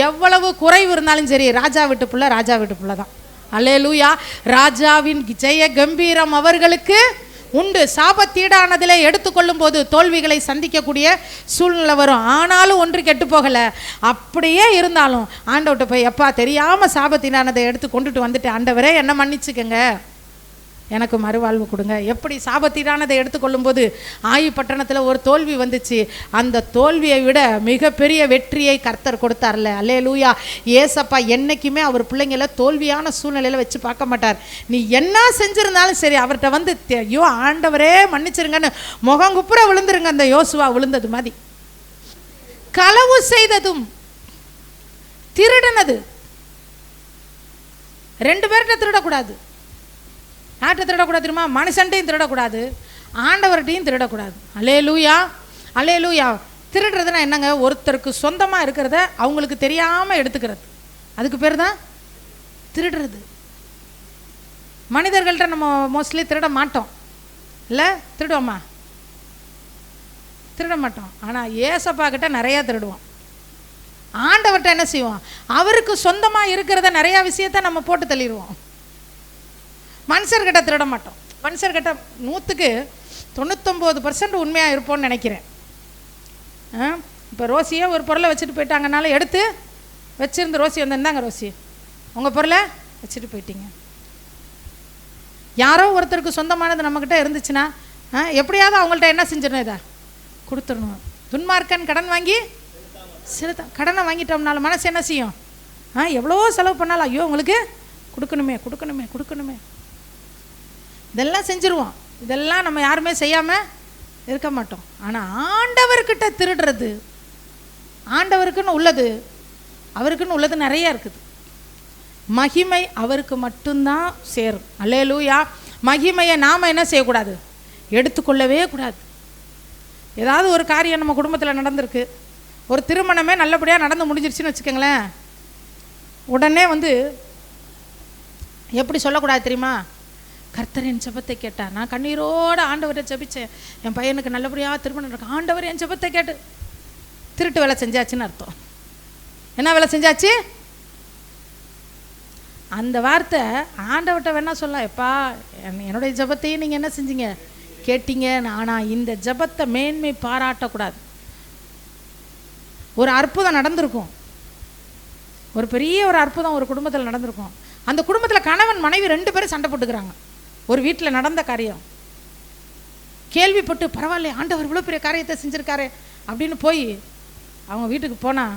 எவ்வளவு குறைவு இருந்தாலும் சரி, ராஜா வீட்டு பிள்ளை தான். அல்லேலூயா. ராஜாவின் ஜெய கம்பீரம் அவர்களுக்கு உண்டு. சாபத்தீடானதிலே எடுத்துக்கொள்ளும் போது தோல்விகளை சந்திக்கக்கூடிய சூழ்நிலை வரும். ஆனாலும் ஒன்று கெட்டு போகலை. அப்படியே இருந்தாலும் ஆண்டவர்கிட்ட போய், எப்பா தெரியாமல் சாபத்தீடானதை எடுத்து கொண்டுட்டு வந்துட்டு, ஆண்டவரே என்ன மன்னிச்சுக்கங்க, எனக்கு மறுவாழ்வு கொடுங்க. எப்படி சாபத்தீடானதை எடுத்துக்கொள்ளும் போது ஆயி பட்டணத்தில் ஒரு தோல்வி வந்துச்சு. அந்த தோல்வியை விட மிகப்பெரிய வெற்றியை கர்த்தர் கொடுத்தார்ல. அல்லேலூயா. ஏசப்பா என்னைக்குமே அவர் பிள்ளைங்களை தோல்வியான சூழ்நிலையில் வச்சு பார்க்க மாட்டார். நீ என்ன செஞ்சிருந்தாலும் சரி, அவர்கிட்ட வந்து ஐயோ ஆண்டவரே மன்னிச்சிருங்கன்னு முகங்குப்புற விழுந்துருங்க. அந்த யோசுவா விழுந்தது மாதிரி. களவு செய்ததும் திருடினது, 2 பேர்கிட்ட திருடக்கூடாது. யார்கிட்ட திருடக்கூடாது தெரியுமா? மனுஷன்ட்டையும் திருடக்கூடாது, ஆண்டவர்கிட்டையும் திருடக்கூடாது. அல்லேலூயா. அல்லேலூயா. திருடுறதுனா என்னங்க? ஒருத்தருக்கு சொந்தமாக இருக்கிறத அவங்களுக்கு தெரியாமல் எடுத்துக்கிறது, அதுக்கு பேர் தான் திருடுறது. மனிதர்கள்ட்ட நம்ம மோஸ்ட்லி திருட மாட்டோம், இல்லை? திருடுவோமா? திருட மாட்டோம். ஆனால் ஏசப்பா கிட்ட நிறையா திருடுவோம். ஆண்டவர்கிட்ட என்ன செய்வோம்? அவருக்கு சொந்தமாக இருக்கிறத நிறையா விஷயத்த நம்ம போட்டு தள்ளிடுவோம். மனுஷர்கிட்ட திருட மாட்டோம். மனுஷர்கிட்ட 100க்கு 99% உண்மையாக இருப்போம்னு நினைக்கிறேன். இப்போ ரோசியை ஒரு பொருளை வச்சுட்டு போயிட்டாங்கனால எடுத்து வச்சுருந்து ரோசி வந்து, இருந்தாங்க ரோசி உங்கள் பொருளை வச்சுட்டு போயிட்டீங்க. யாரோ ஒருத்தருக்கு சொந்தமானது நம்மக்கிட்ட இருந்துச்சுன்னா எப்படியாவது அவங்கள்ட்ட என்ன செஞ்சிடணும்? இதை கொடுத்துடணும். துன்மார்க்கன் கடன் வாங்கி கடனை வாங்கிட்டோம்னால மனசு என்ன செய்யும்? எவ்வளோ செலவு பண்ணாலும் ஐயோ உங்களுக்கு கொடுக்கணுமே இதெல்லாம் செஞ்சுருவோம். இதெல்லாம் நம்ம யாருமே செய்யாமல் இருக்க மாட்டோம். ஆனால் ஆண்டவர்கிட்ட திருடுறது, ஆண்டவருக்குன்னு உள்ளது, அவருக்குன்னு உள்ளது நிறைய இருக்குது. மகிமை அவருக்கு மட்டும்தான் சேரும். அல்லேலூயா. மகிமையை நாம் என்ன செய்யக்கூடாது? எடுத்துக்கொள்ளவே கூடாது. ஏதாவது ஒரு காரியம் நம்ம குடும்பத்தில் நடந்திருக்கு, ஒரு திருமணமே நல்லபடியாக நடந்து முடிஞ்சிருச்சுன்னு வச்சுக்கோங்களேன், உடனே வந்து எப்படி சொல்லக்கூடாது தெரியுமா? கர்த்தர் என் ஜெபத்தை கேட்டார், நான் கண்ணீரோடு ஆண்டவரை ஜெபிச்சேன், என் பையனுக்கு நல்லபடியாக திருமணம் இருக்கு, ஆண்டவர் என் ஜெபத்தை கேட்டு. திருட்டு வேலை செஞ்சாச்சுன்னு அர்த்தம். என்ன வேலை செஞ்சாச்சு? அந்த வார்த்தை ஆண்டவர்கிட்ட வேணா சொல்ல, எப்பா என்னுடைய ஜெபத்தையும் நீங்கள் என்ன செஞ்சீங்க? கேட்டீங்க. ஆனால் இந்த ஜெபத்தை மேன்மை பாராட்டக்கூடாது. ஒரு அற்புதம் நடந்திருக்கும், ஒரு பெரிய ஒரு அற்புதம் ஒரு குடும்பத்தில் நடந்திருக்கும். அந்த குடும்பத்தில் கணவன் மனைவி 2 பேரும் சண்டை போட்டுக்கிறாங்க. ஒரு வீட்டில் நடந்த காரியம் கேள்விப்பட்டு, பரவாயில்ல ஆண்டவர் இவ்வளோ பெரிய காரியத்தை செஞ்சுருக்காரு அப்படின்னு போய் அவங்க வீட்டுக்கு போனால்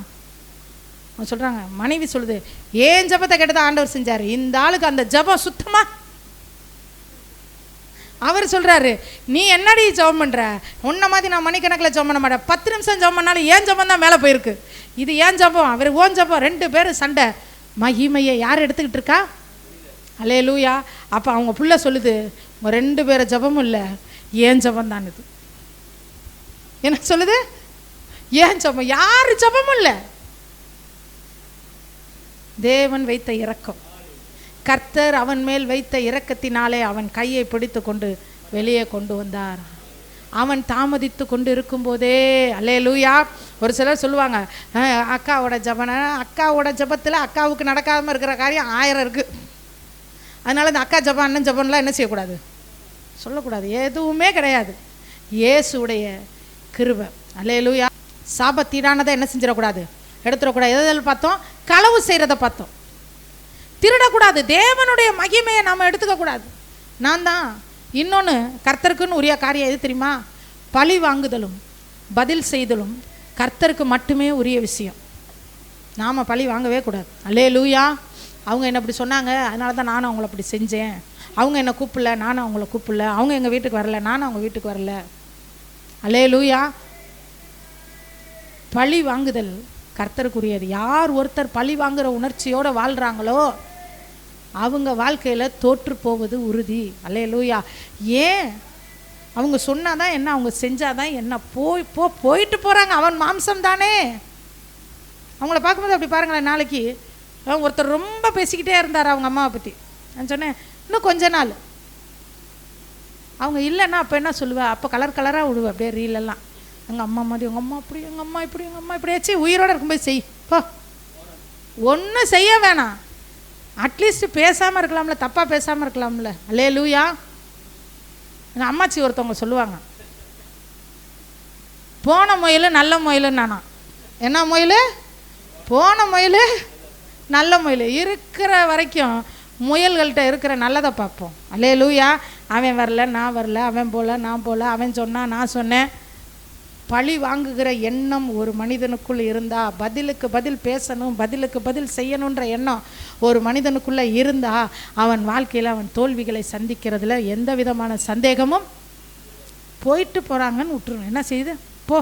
அவங்க சொல்கிறாங்க, மனைவி சொல்லுது, ஏன் ஜபத்தை கேட்டதான் ஆண்டவர் செஞ்சார், இந்த ஆளுக்கு அந்த ஜபம் சுத்தமாக. அவர் சொல்கிறாரு, நீ என்னடி ஜபம் பண்ணுற? உன்ன மாதிரி நான் மணிக்கணக்கில் ஜபம் பண்ண மாட்டேன், 10 நிமிஷம் ஜபம் பண்ணாலும் ஏன் ஜபம் தான் மேலே போயிருக்கு, இது ஏன் ஜபம், அவர் ஓன் ஜபம். 2 பேரும் சண்டை. மகிமையை யார் எடுத்துக்கிட்டு இருக்கா? அல்லேலூயா. அப்போ அவங்க புள்ள சொல்லுது, உங்க 2 பேரை ஜபமும் இல்லை, ஏன் ஜபம் தான் இது. என்ன சொல்லுது? ஏன் ஜபம்? யார் ஜபமும் இல்லை. தேவன் வைத்த இரக்கம், கர்த்தர் அவன் மேல் வைத்த இரக்கத்தினாலே அவன் கையை பிடித்து கொண்டு வெளியே கொண்டு வந்தார். அவன் தாமதித்து கொண்டு இருக்கும்போதே, அல்லேலூயா. ஒரு சிலர் சொல்லுவாங்க, அக்காவோட ஜபத்தில் அக்காவுக்கு நடக்காமல் இருக்கிற காரியம் 1000 இருக்குது, அதனால் இந்த அக்கா ஜபம் அண்ணன் ஜபம்லாம் என்ன செய்யக்கூடாது? சொல்லக்கூடாது. எதுவுமே கிடையாது. இயேசுடைய கிருபை. அல்லேலூயா. சாபத்தீடானதை என்ன செஞ்சிடக்கூடாது? எடுத்துடக்கூடாது. எதில் பார்த்தோம்? களவு செய்கிறத பார்த்தோம். திருடக்கூடாது. தேவனுடைய மகிமையை நாம் எடுத்துக்கக்கூடாது. நான் தான் இன்னொன்று கர்த்தருக்குன்னு உரிய காரியம் எது தெரியுமா? பழி வாங்குதலும் பதில் செய்தலும் கர்த்தருக்கு மட்டுமே உரிய விஷயம். நாம் பழி வாங்கவே கூடாது. அல்லேலூயா. அவங்க என்ன அப்படி சொன்னாங்க, அதனால தான் நானும் அவங்கள அப்படி செஞ்சேன், அவங்க என்னை கூப்பிடல, நானும் அவங்கள கூப்பிடல, அவங்க எங்கள் வீட்டுக்கு வரல, நானும் அவங்க வீட்டுக்கு வரல. அல்லேலூயா. பழி வாங்குதல் கர்த்தருக்குரியது. யார் ஒருத்தர் பழி வாங்குகிற உணர்ச்சியோடு வாழ்கிறாங்களோ அவங்க வாழ்க்கையில் தோற்று போவது உறுதி. அல்லேலூயா. ஏன்? அவங்க சொன்னாதான் என்ன, அவங்க செஞ்சாதான் என்ன, போயிட்டு போகிறாங்க. அவன் மாம்சம் தானே. அவங்கள பார்க்கும்போது அப்படி பாருங்களேன். நாளைக்கு ஒருத்தர் ரொம்ப பேசிக்கிட்டே இருந்தார் அவங்க அம்மாவை பற்றி. நான் சொன்னேன், இன்னும் கொஞ்ச நாள் அவங்க இல்லைன்னா அப்போ என்ன சொல்லுவேன், அப்போ கலர் கலராக விடுவேன் அப்படியே ரீலெல்லாம். எங்கள் அம்மா மாதிரி, எங்கள் அம்மா அப்படி, எங்கள் அம்மா இப்படி, எங்கள் அம்மா இப்படியாச்சு. உயிரோடு இருக்கும்போது செய் போ, ஒன்றும் செய்ய வேணாம், அட்லீஸ்ட் பேசாமல் இருக்கலாம்ல, தப்பாக பேசாமல் இருக்கலாம்ல. அல்லேலூயா. எங்கள் அம்மாச்சி ஒருத்தவங்க சொல்லுவாங்க, போன முயல் நல்ல முயலுன்னு. நானா என்ன முயல்? போன முயல் நல்ல முயல். இருக்கிற வரைக்கும் முயல்கள்கிட்ட இருக்கிற நல்லதை பார்ப்போம். அல்லேலூயா. அவன் வரல, நான் வரல, அவன் போல, நான் போல, அவன் சொன்னான், நான் சொன்னேன். பழி வாங்குகிற எண்ணம் ஒரு மனிதனுக்குள் இருந்தால், பதிலுக்கு பதில் பேசணும், பதிலுக்கு பதில் செய்யணுன்ற எண்ணம் ஒரு மனிதனுக்குள்ளே இருந்தால், அவன் வாழ்க்கையில் அவன் தோல்விகளை சந்திக்கிறதுல எந்த விதமான சந்தேகமும். போயிட்டு போகிறாங்கன்னு விட்டுருணும். என்ன செய்யுது? போ,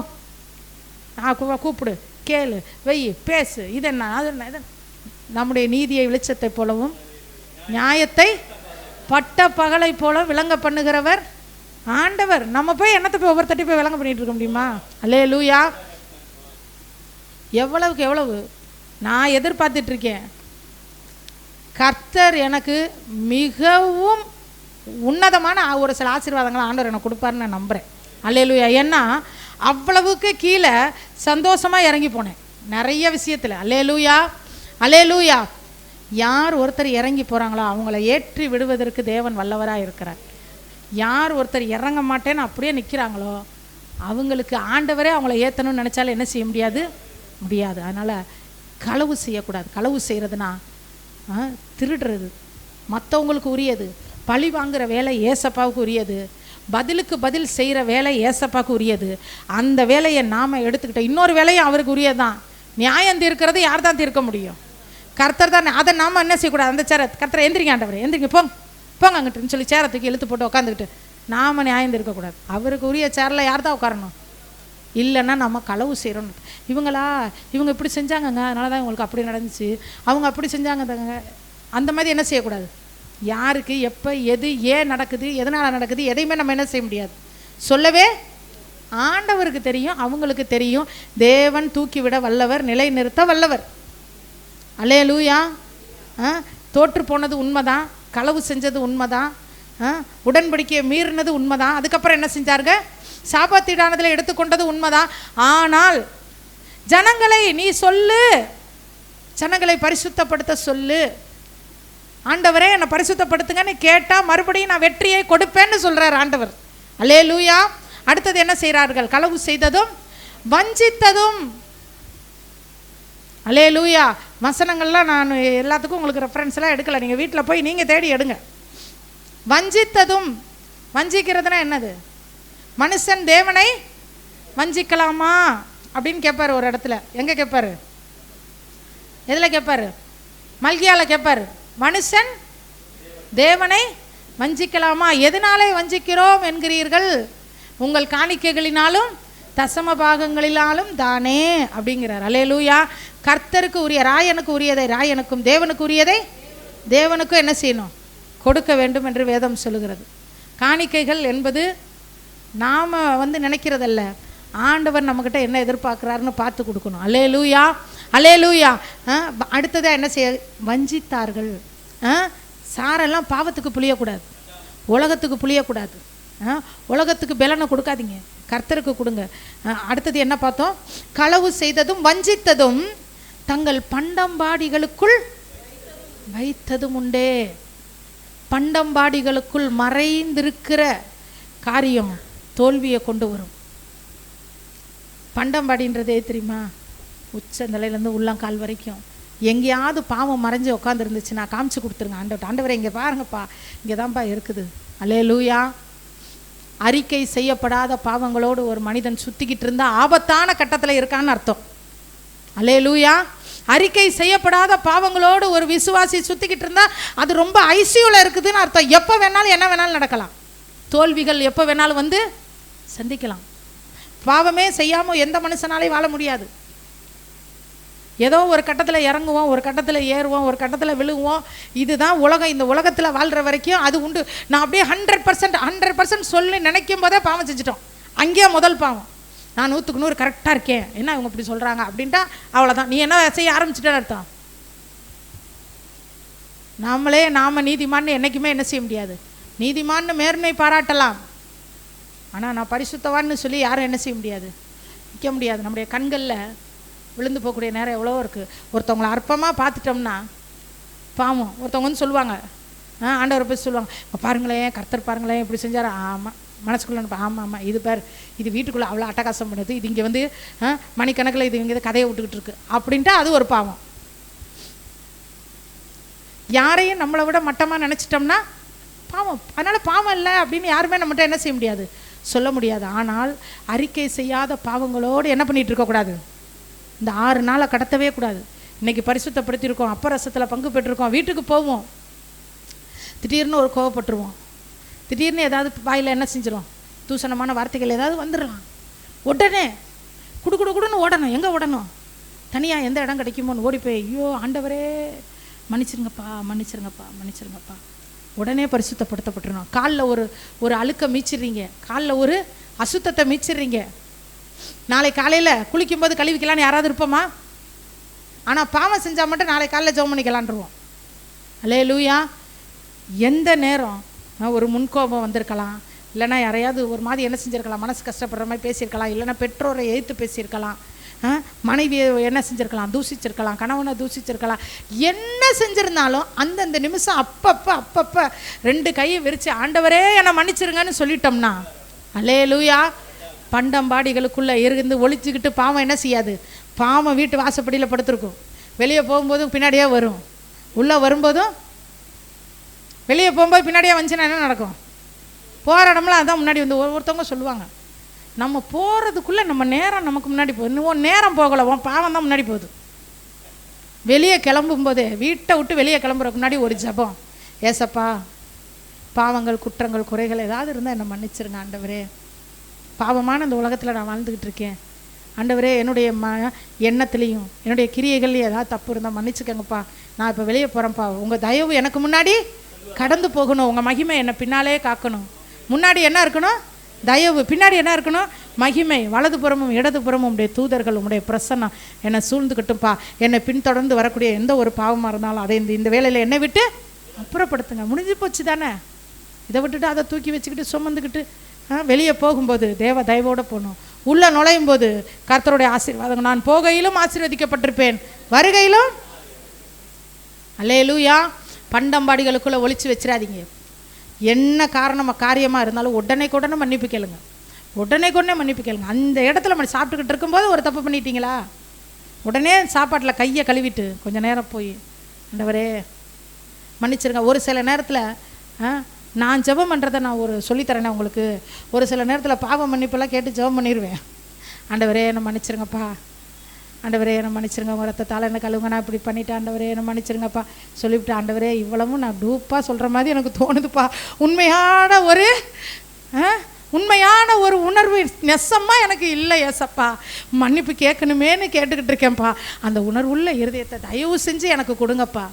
கூப்பிடு, கேளு, வெய், பேசு, இது என்ன அது என்ன இது. நம்முடைய நீதியை வெளிச்சத்தை போலவும் நியாயத்தை பட்ட பகலை போல விளங்க பண்ணுகிறவர் ஆண்டவர். நம்ம போய் என்னத்தை போய் ஒவ்வொரு தட்டி போய் விளங்க பண்ணிட்டு இருக்க முடியுமா? அல்லேலூயா. எவ்வளவுக்கு எவ்வளவு நான் எதிர்பார்த்துட்டு இருக்கேன். கர்த்தர் எனக்கு மிகவும் உன்னதமான ஒரு சில ஆசீர்வாதங்களை ஆண்டவர் எனக்கு கொடுப்பாருன்னு நான் நம்புகிறேன். அல்லேலூயா. ஏன்னா அவ்வளவுக்கு கீழே சந்தோஷமாக இறங்கி போனேன் நிறைய விஷயத்தில். அல்லேலூயா, அல்லேலூயா. யார் ஒருத்தர் இறங்கி போகிறாங்களோ அவங்கள ஏற்றி விடுவதற்கு தேவன் வல்லவராக இருக்கிறார். யார் ஒருத்தர் இறங்க மாட்டேன்னு அப்படியே நிற்கிறாங்களோ அவங்களுக்கு ஆண்டவரே அவங்கள ஏற்றணும்னு நினச்சாலும் என்ன செய்ய முடியாது? முடியாது. அதனால் களவு செய்யக்கூடாது. களவு செய்கிறதுனா திருடுறது, மற்றவங்களுக்கு உரியது. பழி வாங்குகிற வேலை ஏசப்பாவுக்கு உரியது. பதிலுக்கு பதில் செய்கிற வேலை ஏசப்பாவுக்கு உரியது. அந்த வேலையை நாம் எடுத்துக்கிட்டோம். இன்னொரு வேலையும் அவருக்கு உரியதான். நியாயம் தீர்க்கிறது யார் தான் தீர்க்க முடியும்? கர்த்தர் தான். அதை நாம் என்ன செய்யக்கூடாது? அந்த சேர கர்த்தரை எந்திரிங்க, ஆண்டவரே எந்திரிங்க, போங்க அங்கிட்டுன்னு சொல்லி சேரை தூக்கி இழுத்து போட்டு உட்காந்துக்கிட்டு நாம் நியாயம் தீர்க்கக்கூடாது. அவருக்கு உரிய சேரில் யார் தான் உட்காரணும்? இல்லைன்னா நம்ம களவு செய்கிறோம். இவங்க இப்படி செஞ்சாங்கங்க, அதனால தான் இவங்களுக்கு அப்படி நடந்துச்சு, அவங்க அப்படி செஞ்சாங்க தாங்க, அந்த மாதிரி என்ன செய்யக்கூடாது. யாருக்கு எப்போ எது ஏன் நடக்குது, எதனால் நடக்குது, எதையுமே நம்ம என்ன செய்ய முடியாது, சொல்லவே. ஆண்டவருக்கு தெரியும், அவங்களுக்கு தெரியும். தேவன் தூக்கிவிட வல்லவர், நிலை நிறுத்த வல்லவர். அல்லேலூயா. தோற்று போனது உண்மைதான், களவு செஞ்சது உண்மைதான், உடன்படிக்கையை மீறினது உண்மைதான். அதுக்கப்புறம் என்ன செஞ்சாருங்க? சாபத்தீடானதில் எடுத்துக்கொண்டது உண்மைதான். ஆனால் ஜனங்களை நீ சொல்லு, ஜனங்களை பரிசுத்தப்படுத்த சொல்லு. ஆண்டவரே என்னை பரிசுத்தப்படுத்துங்கன்னு கேட்டால் மறுபடியும் நான் வெற்றியை கொடுப்பேன்னு சொல்கிறார் ஆண்டவர். அல்லேலூயா. அடுத்தது என்ன செய்கிறார்கள்? களவு செய்ததும் வஞ்சித்ததும். அல்லேலூயா. வசனங்கள்லாம் நான் எல்லாத்துக்கும் உங்களுக்கு ரெஃபரன்ஸ்லாம் எடுக்கலை, நீங்கள் வீட்டில் போய் நீங்கள் தேடி எடுங்க. வஞ்சித்ததும். வஞ்சிக்கிறதுனா என்னது? மனுஷன் தேவனை வஞ்சிக்கலாமா அப்படின்னு கேட்பார் ஒரு இடத்துல. எங்கே கேட்பார்? எதில் கேட்பார்? மல்கியால கேட்பார். மனுஷன் தேவனை வஞ்சிக்கலாமா? எதனாலே வஞ்சிக்கிறோம் என்கிறீர்கள்? உங்கள் காணிக்கைகளினாலும் தசம பாகங்களினாலும் தானே அப்படிங்கிறார். அல்லேலூயா. கர்த்தருக்கு உரிய ராயனுக்கு உரியதை ராயனுக்கும், தேவனுக்கு உரியதை தேவனுக்கும் என்ன செய்யணும்? கொடுக்க வேண்டும் என்று வேதம் சொல்லுகிறது. காணிக்கைகள் என்பது நாம் நினைக்கிறதல்ல, ஆண்டவர் நம்மக்கிட்ட என்ன எதிர்பார்க்குறாருன்னு பார்த்து கொடுக்கணும். அல்லேலூயா, அல்லேலூயா. அடுத்ததாக என்ன செய்ய? வஞ்சித்தார்கள். சாரெல்லாம் பாவத்துக்கு புளியக்கூடாது, உலகத்துக்கு புளியக்கூடாது. உலகத்துக்கு பெலனை கொடுக்காதீங்க, கர்த்தருக்கு கொடுங்க. அடுத்தது என்ன பார்த்தோம்? களவு செய்ததும் வஞ்சித்ததும் தங்கள் பண்டம்பாடிகளுக்குள் வைத்ததும் உண்டே. பண்டம்பாடிகளுக்குள் மறைந்திருக்கிற காரியம் தோல்வியை கொண்டு வரும். பண்டம்பாடின்றதே தெரியுமா? உச்ச நிலையிலேருந்து உள்ளங்கால் வரைக்கும் எங்கேயாவது பாவம் மறைஞ்சு உட்காந்துருந்துச்சுன்னா காமிச்சு கொடுத்துருங்க ஆண்டவர். ஆண்டவரை இங்கே பாருங்கப்பா, இங்கே தான்ப்பா இருக்குது. அல்லேலூயா. அறிக்கை செய்யப்படாத பாவங்களோடு ஒரு மனிதன் சுற்றிக்கிட்டு இருந்தால் ஆபத்தான கட்டத்தில் இருக்கான்னு அர்த்தம். அல்லேலூயா. அறிக்கை செய்யப்படாத பாவங்களோடு ஒரு விசுவாசி சுற்றிக்கிட்டு இருந்தால் அது ரொம்ப ஐசியூவில் இருக்குதுன்னு அர்த்தம். எப்போ வேணாலும் என்ன வேணாலும் நடக்கலாம், தோல்விகள் எப்போ வேணாலும் சந்திக்கலாம். பாவமே செய்யாமல் எந்த மனுஷனாலையும் வாழ முடியாது. ஏதோ ஒரு கட்டத்தில் இறங்குவோம், ஒரு கட்டத்தில் ஏறுவோம், ஒரு கட்டத்தில் விழுவோம். இதுதான் உலகம். இந்த உலகத்தில் வாழ்கிற வரைக்கும் அது உண்டு. நான் அப்படியே 100% சொல்லி நினைக்கும் போதே பாவம் செஞ்சிட்டோம். அங்கேயே முதல் பாவம். நான் 100க்கு 100 கரெக்டாக இருக்கேன், என்ன இவங்க இப்படி சொல்கிறாங்க அப்படின்ட்டா அவ்வளோதான், நீ என்ன செய்ய ஆரம்பிச்சுட்டேன்னு அர்த்தம். நாம் நீதிமான்னு என்றைக்குமே என்ன செய்ய முடியாது, நீதிமான்னு மேன்மை பாராட்டலாம், ஆனால் நான் பரிசுத்தவான்னு சொல்லி யாரும் என்ன செய்ய முடியாது, நிற்க முடியாது. நம்முடைய கண்களில் விழுந்து போகக்கூடிய நேரம் எவ்வளோ இருக்குது. ஒருத்தவங்களை அற்பமாக பார்த்துட்டோம்னா பாவம். ஒருத்தவங்க வந்து சொல்லுவாங்க, ஆண்டவரை போய் சொல்லுவாங்க, பாருங்களேன் கர்த்தர் பாருங்களேன் இப்படி செஞ்சார். ஆமாம், மனசுக்குள்ளே ஆமாம் ஆமாம், இது பேர் இது வீட்டுக்குள்ளே அவ்வளோ அட்டகாசம் பண்ணுது, இது இங்கே வந்து மணிக்கணக்கில் இது இங்கே கதையை விட்டுக்கிட்டு இருக்கு அப்படின்ட்டு அது ஒரு பாவம். யாரையும் நம்மளை விட மட்டமாக நினச்சிட்டோம்னா பாவம். அதனால் பாவம் இல்லை அப்படின்னு யாருமே நம்மகிட்ட என்ன செய்ய முடியாது, சொல்ல முடியாது. ஆனால் அறிக்கை செய்யாத பாவங்களோடு என்ன பண்ணிகிட்டு இருக்கக்கூடாது, இந்த 6 நாளை கடத்தவே கூடாது. இன்றைக்கி பரிசுத்தப்படுத்தியிருக்கோம், அப்பரசத்தில் பங்கு பெற்றிருக்கோம், வீட்டுக்கு போவோம், திடீர்னு ஒரு கோவப்பட்டுருவோம், திடீர்னு ஏதாவது வாயில் என்ன செஞ்சிடும், தூசணமான வார்த்தைகள் ஏதாவது வந்துடலாம். உடனே குடுன்னு ஓடணும். எங்கே ஓடணும், தனியாக எந்த இடம் கிடைக்குமோன்னு ஓடி போய் ஐயோ ஆண்டவரே மன்னிச்சிருங்கப்பா மன்னிச்சிருங்கப்பா மன்னிச்சிருங்கப்பா, உடனே பரிசுத்தப்படுத்தப்பட்டுருணும். காலில் ஒரு அழுக்க மீச்சிடுறீங்க, காலில் ஒரு அசுத்தத்தை மீச்சிடுறீங்க, நாளை காலையில் குளிக்கும்போது கழுவிக்கலான்னு யாராவது இருப்போமா? ஆனால் பாவம் செஞ்சால் மட்டும் நாளை காலையில் ஜெபம் பண்ணிக்கலான்ருவோம். அல்லேலூயா. எந்த நேரம் ஒரு முன்கோபம் வந்திருக்கலாம், இல்லைனா யாரையாவது ஒரு மாதிரி என்ன செஞ்சுருக்கலாம், மனசு கஷ்டப்படுற மாதிரி பேசியிருக்கலாம், இல்லைனா பெற்றோரை எதிர்த்து பேசியிருக்கலாம், மனைவியை என்ன செஞ்சுருக்கலாம், தூசிச்சிருக்கலாம், கணவனை தூசிச்சிருக்கலாம். என்ன செஞ்சுருந்தாலும் அந்தந்த நிமிஷம் அப்பப்போ 2 கையை விரித்து ஆண்டவரே என்னை மன்னிச்சிருங்கன்னு சொல்லிட்டோம்னா, அல்லேலூயா, பண்டம்பாடிகளுக்குள்ளே இருந்து ஒழிச்சுக்கிட்டு பாவம் என்ன செய்யாது, பாவம் வீட்டு வாசப்படியில் படுத்திருக்கும், வெளியே போகும்போதும் பின்னாடியே வரும், உள்ளே வரும்போதும் வெளியே போகும்போது பின்னாடியே வந்துச்சுன்னா என்ன நடக்கும், போகிற இடம்லாம் அதான் முன்னாடி வந்து ஒருத்தவங்க சொல்லுவாங்க, நம்ம போகிறதுக்குள்ளே நம்ம நேரம் நமக்கு முன்னாடி போகுது, இன்னும் நேரம் போகலை, பாவம் தான் முன்னாடி போகுது. வெளியே கிளம்பும்போதே, வீட்டை விட்டு வெளியே கிளம்புறதுக்கு முன்னாடி ஒரு ஜெபம், ஏசப்பா பாவங்கள் குற்றங்கள் குறைகள் ஏதாவது இருந்தால் என்னை மன்னிச்சிருங்க ஆண்டவரே, பாவமான அந்த உலகத்தில் நான் வாழ்ந்துக்கிட்டு இருக்கேன் ஆண்டவரே, என்னுடைய எண்ணத்துலேயும் என்னுடைய கிரியைகள்லையும் ஏதாவது தப்பு இருந்தால் மன்னிச்சுக்கங்கப்பா, நான் இப்போ வெளியே போகிறேன்ப்பா, உங்கள் தயவு எனக்கு முன்னாடி கடந்து போகணும், உங்கள் மகிமை என்னை பின்னாலே காக்கணும். முன்னாடி என்ன இருக்கணும், தயவு, பின்னாடி என்ன இருக்கணும், மகிமை. வலதுபுறமும் இடதுபுறமும் உடைய தூதர்கள் உடைய பிரசன்னம் என்னை சூழ்ந்துக்கிட்டும்ப்பா, என்னை பின்தொடர்ந்து வரக்கூடிய எந்த ஒரு பாவமாக இருந்தாலும் அதை இந்த வேலையில் என்னை விட்டு அப்புறப்படுத்துங்க. முடிஞ்சு போச்சு தானே, இதை விட்டுட்டு அதை தூக்கி வச்சுக்கிட்டு சுமந்துக்கிட்டு வெளியே போகும்போது தேவ தயவோடு போகணும். உள்ளே நுழையும் போது கர்த்தருடைய ஆசீர்வாதம், நான் போகையிலும் ஆசீர்வதிக்கப்பட்டிருப்பேன், வருகையிலும். அல்லேலூயா. பண்டம்பாடிகளுக்குள்ளே ஒழிச்சு வச்சிடாதீங்க. என்ன காரியமாக இருந்தாலும் உடனே மன்னிப்பு கேளுங்க, உடனே மன்னிப்பு கேளுங்க. அந்த இடத்துல சாப்பிட்டுக்கிட்டு இருக்கும்போது ஒரு தப்பு பண்ணிட்டீங்களா, உடனே சாப்பாட்டில் கையை கழுவிட்டு கொஞ்சம் நேரம் போய் ஆண்டவரே மன்னிச்சிருங்க. ஒரு சில நேரத்தில் நான் ஜெபம் பண்ணுறதை நான் சொல்லித்தரேனே உங்களுக்கு, ஒரு சில நேரத்தில் பாவ மன்னிப்பெல்லாம் கேட்டு ஜெபம் பண்ணிடுவேன். ஆண்டவரே என்னை மன்னிச்சிருங்கப்பா, ஆண்டவரே என்னை மன்னிச்சிருங்க, உங்கள் ரத்தத்தால் என்ன கழுவுங்க, நான் இப்படி பண்ணிவிட்டேன் ஆண்டவரே என்னை மன்னிச்சிருங்கப்பா சொல்லிவிட்டு, ஆண்டவரே இவ்வளவும் நான் டூப்பாக சொல்கிற மாதிரி எனக்கு தோணுதுப்பா, உண்மையான ஒரு உணர்வு நெசமாக எனக்கு இல்லை ஏசப்பா, மன்னிப்பு கேட்கணுமேன்னு கேட்டுக்கிட்டு இருக்கேன்ப்பா, அந்த உணர்வுள்ள இருதயத்தை தயவு செஞ்சு எனக்கு கொடுங்கப்பா,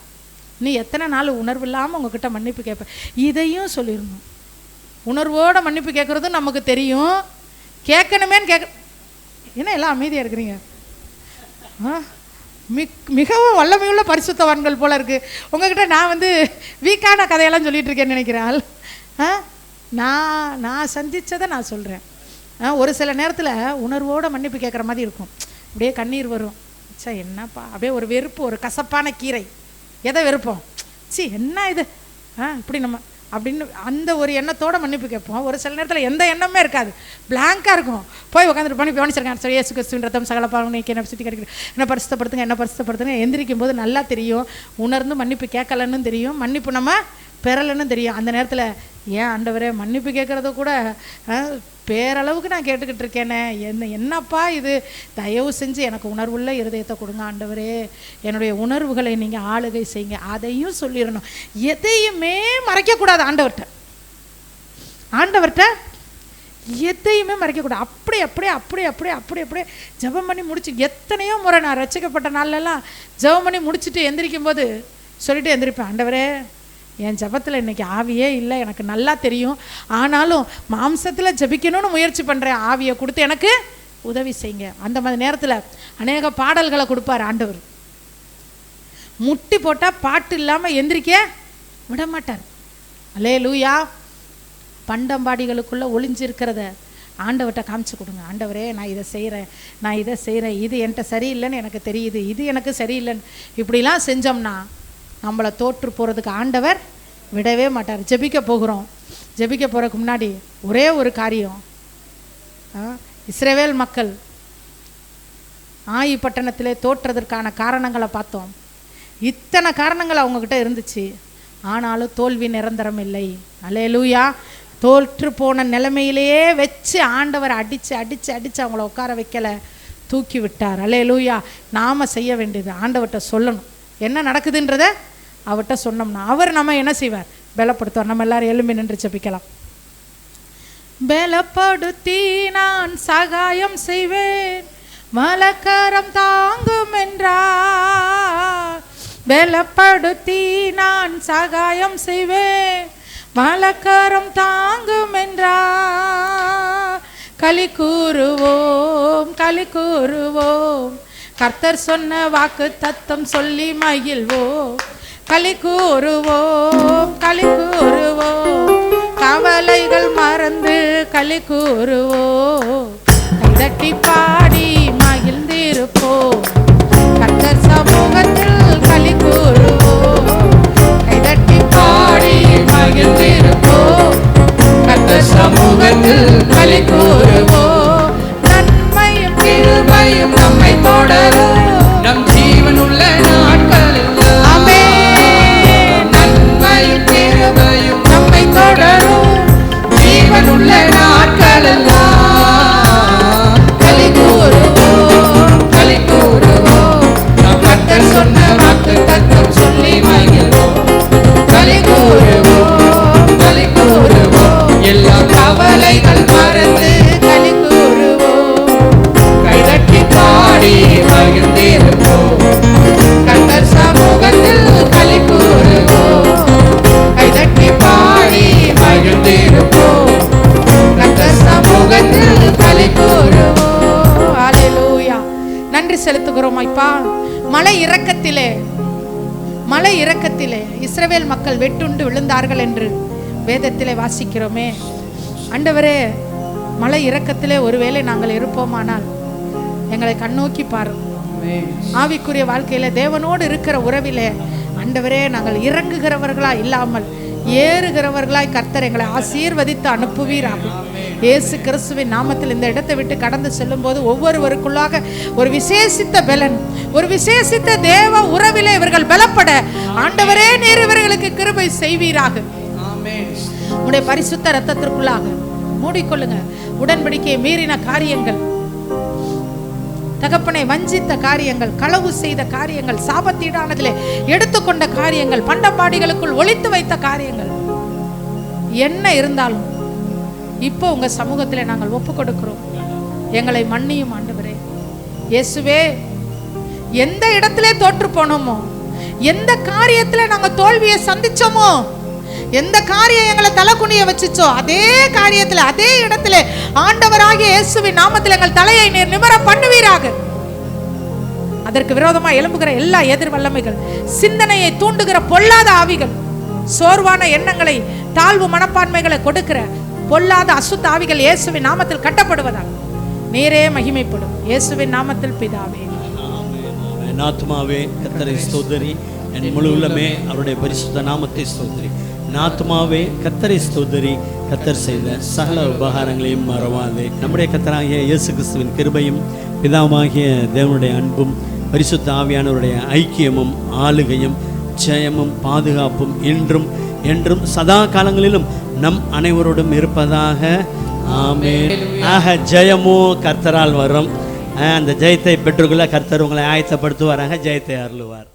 நீ எத்தனை நாள் உணர்வு இல்லாமல் உங்ககிட்ட மன்னிப்பு கேட்பேன். இதையும் சொல்லிடணும். உணர்வோடு மன்னிப்பு கேட்குறதும் நமக்கு தெரியும், கேட்கணுமேன்னு என்ன எல்லாம் அமைதியாக இருக்கிறீங்க, மிகவும் வல்லமையுள்ள பரிசுத்தவான்கள் போல இருக்குது. உங்ககிட்ட நான் வீக்கான கதையெல்லாம் சொல்லிகிட்டு இருக்கேன்னு நினைக்கிறேன். நான் சந்தித்ததை நான் சொல்கிறேன். ஒரு சில நேரத்தில் உணர்வோடு மன்னிப்பு கேட்குற மாதிரி இருக்கும், அப்படியே கண்ணீர் வரும். சார் என்னப்பா, அப்படியே ஒரு வெறுப்பு, ஒரு கசப்பான கீரை, எதை வெறுப்போம், என்ன இது இப்படி நம்ம அப்படின்னு அந்த ஒரு எண்ணத்தோடு மன்னிப்பு கேட்போம். ஒரு சில நேரத்தில் எந்த எண்ணமே இருக்காது, பிளாங்காக இருக்கும். போய் உட்காந்துட்டு பண்ணி கவனிச்சிருக்கேன், சரி இயேசு கிறிஸ்துவின் ரத்தம் சகல பாவங்களுக்கு என்னை சுற்றி கிடைக்கிது, என்ன பரிசுத்தப்படுத்துங்க. எந்திரிக்கும் போது நல்லா தெரியும், உணர்ந்து மன்னிப்பு கேட்கலன்னு தெரியும், மன்னிப்பு நம்ம பெறலைன்னு தெரியும். அந்த நேரத்தில் ஏன் ஆண்டவரே மன்னிப்பு கேட்குறத கூட பேரளவுக்கு நான் கேட்டுக்கிட்டு இருக்கேனே, என்னப்பா இது, தயவு செஞ்சு எனக்கு உணர்வுள்ள இருதயத்தை கொடுங்க ஆண்டவரே, என்னுடைய உணர்வுகளை நீங்கள் ஆளுகை செய்யுங்க. அதையும் சொல்லிடணும், எதையுமே மறைக்கக்கூடாது ஆண்டவர்கிட்ட எதையுமே மறைக்கக்கூடாது. அப்படியே ஜெபம் பண்ணி முடிச்சு எத்தனையோ முறை நான் ரட்சிக்கப்பட்ட நாள்லலாம் ஜெபம் பண்ணி முடிச்சுட்டு எந்திரிக்கும் போது சொல்லிட்டு எந்திரிப்பேன், ஆண்டவரே என் ஜபத்தில் இன்றைக்கி ஆவியே இல்லை, எனக்கு நல்லா தெரியும், ஆனாலும் மாம்சத்தில் ஜபிக்கணும்னு முயற்சி பண்ணுறேன், ஆவியை கொடுத்து எனக்கு உதவி செய்யுங்க. அந்த மாதிரி நேரத்தில் அநேக பாடல்களை கொடுப்பார் ஆண்டவர். முட்டி போட்டால் பாட்டு இல்லாமல் எந்திரிக்க விட மாட்டார். அல்லேலூயா. பண்டம்பாடிகளுக்குள்ளே ஒளிஞ்சிருக்கிறத ஆண்டவர்கிட்ட காமிச்சு கொடுங்க. ஆண்டவரே, நான் இதை செய்கிறேன், இது என்கிட்ட சரியில்லைன்னு எனக்கு தெரியுது, இது எனக்கு சரியில்லைன்னு இப்படிலாம் செஞ்சோம்னா நம்மளை தோற்று போகிறதுக்கு ஆண்டவர் விடவே மாட்டார். ஜெபிக்க போகிறோம். ஜெபிக்க போகிறதுக்கு முன்னாடி ஒரே ஒரு காரியம். இஸ்ரவேல் மக்கள் ஆயி பட்டணத்திலே தோற்றதற்கான காரணங்களை பார்த்தோம். இத்தனை காரணங்கள் அவங்கக்கிட்ட இருந்துச்சு. ஆனாலும் தோல்வி நிரந்தரம் இல்லை. அல்லேலூயா. தோற்று போன நிலைமையிலேயே வச்சு ஆண்டவர் அடித்து அவங்கள உட்கார வைக்கலை, தூக்கி விட்டார். அல்லேலூயா. நாம் செய்ய வேண்டியது ஆண்டவர்கிட்ட சொல்லணும். என்ன நடக்குதுன்றத அவர்கிட்ட சொன்னோம்னா அவர் நம்ம என்ன செய்வார்? பலப்படுத்துவார். நம்ம எல்லாரும் எழும்பி நின்று ஜெபிக்கலாம். பலப்படுத்தி நான் சகாயம் செய்வேன், மலக்கரம் தாங்கும் என்றார். பலப்படுத்தி நான் சகாயம் செய்வேன், மலக்கரம் தாங்கும் என்றார். களி கூறுவோம், களி கூறுவோம், கர்த்தர் சொன்ன வாக்கு தத்தம் சொல்லி மகிழ்வோம். களி கூறுவோம், களி கூறுவோம், கவலைகள் மறந்து களி கூறுவோம். கைதட்டி பாடி மகிழ்ந்திருப்போம், கர்த்தர் சமூகத்தில் களி கூறுவோம். கைதட்டி பாடி மகிழ்ந்திருப்போம், கர்த்தர் சமூகத்தில் களி கூறுவோம். நன்மையும் கிருபையும் நம்மை தொடரும், நம் ஜீவனுள்ள நாட்களில். நன்மையும் கிருபையும் நம்மை தொடரும், ஜீவனுள்ள நாட்களெல்லாம். களி கூறுவோம், களி கூறுவோம், நம் கர்த்தர் சொன்ன வாக்கு தத்தம் சொல்லி மகிழ்வோம். களி கூறுவோம், களி கூறுவோம், எல்லா கவலைகள் மறந்து களி கூறுவோம். கைதட்டி பாடி மகிழ்ந்திருப்போம், கர்த்தர் சமூகத்தில் களி கூறுவோம். கைதட்டி பாடி மகிழ்ந்திருப்போம், கர்த்தர் சமூகத்தில் களி கூறுவோம். ஹல்லேலூயா. நன்றி செலுத்துகிறோம் ஐயா. மலை இறக்கத்திலே இஸ்ரவேல் மக்கள் வெட்டுண்டு விழுந்தார்கள் என்று வேதத்திலே வாசிக்கிறோமே. ஆண்டவரே, மலை இறக்கத்திலே ஒருவேளை நாங்கள் இருப்போமானால் எங்களை கண்ணோக்கி பாரும். ஆவிக்குரிய வாழ்க்கையில தேவனோடு இருக்கிற உறவிலே ஆண்டவரே, நாங்கள் இறங்குகிறவர்களா இல்லாமல் ஏறுகிறவர்களாய் கர்த்தர் எங்களை ஆசீர்வதித்து அனுப்புவீராக. இயேசு கிறிஸ்துவின் நாமத்தில் இந்த இடத்தை விட்டு கடந்து செல்லும் போது ஒவ்வொருவருக்குள்ளாக ஒரு விசேஷித்த பலன், ஒரு விசேஷித்த தேவ உறவிலே இவர்கள் பலப்பட ஆண்டவரே நீர் இவர்களுக்கு கிருபை செய்வீராக. உடைய பரிசுத்த இரத்தத்திற்குள்ளாக மூடிக்கொள்ளுங்க. உடன்படிக்கையை மீறின காரியங்கள், தகப்பனை வஞ்சித்த காரியங்கள், களவு செய்த காரியங்கள், சாபத்தீடானதிலே எடுத்துக்கொண்ட காரியங்கள், பண்டப்பாடிகளுக்குள் ஒளித்து வைத்த காரியங்கள் என்ன இருந்தாலும் இப்போ உங்க சமூகத்திலே நாங்கள் ஒப்பு கொடுக்கிறோம். எங்களை மன்னியும் ஆண்டவரே. இயேசுவே, எந்த இடத்திலே தோற்று போனோமோ, எந்த காரியத்திலே நாங்கள் தோல்வியை சந்திச்சோமோ, எந்த காரியம் எங்களை தலைக்குனிய வச்சுச்சோ, அதே காரியத்தில் அதே இடத்துல ஆண்டவராகிய இயேசுவின் நாமத்தில் எங்கள் தலையை நீர் நிமிர பண்ணுவீராக. அதற்கு விரோதமாக எழும்புகிற எல்லா எதிர் வல்லமைகள், சிந்தனையை தூண்டுகிற பொல்லாத ஆவிகள், சோர்வான எண்ணங்களை, தாழ்வு மனப்பான்மைகளை கொடுக்கிற பொல்லாத அசுத்த ஆவிகள் இயேசுவின் நாமத்தில் கட்டப்படுவதாக நீரே மகிமைப்படும். இயேசுவின் நாமத்தில் பிதாவே. ஆத்துமாவே கர்த்தரை ஸ்தோத்திரி, என் முழு உள்ளமே அவருடைய பரிசுத்த நாமத்தை ஸ்தோத்திரி. ஆத்துமாவே கர்த்தரை ஸ்தோத்திரி, கர்த்தர் செய்த சகல உபகாரங்களையும் மறவாதே. நம்முடைய கர்த்தராகிய இயேசு கிறிஸ்துவின் கிருபையும் பிதாவாகிய தேவனுடைய அன்பும் பரிசுத்த ஆவியானவருடைய ஐக்கியமும் ஆளுகையும் ஜெயமும் பாதுகாப்பும் இன்றும் என்றும் சதா காலங்களிலும் நம் அனைவரோடும் இருப்பதாக. ஆமென். ஆக ஜெயமோ கர்த்தரால் வரும். அந்த ஜெயத்தை பெற்றுக்கொள்ள கர்த்தர் உங்களை ஆயத்தப்படுத்துவாராக, ஜெயத்தை அருளுவார்.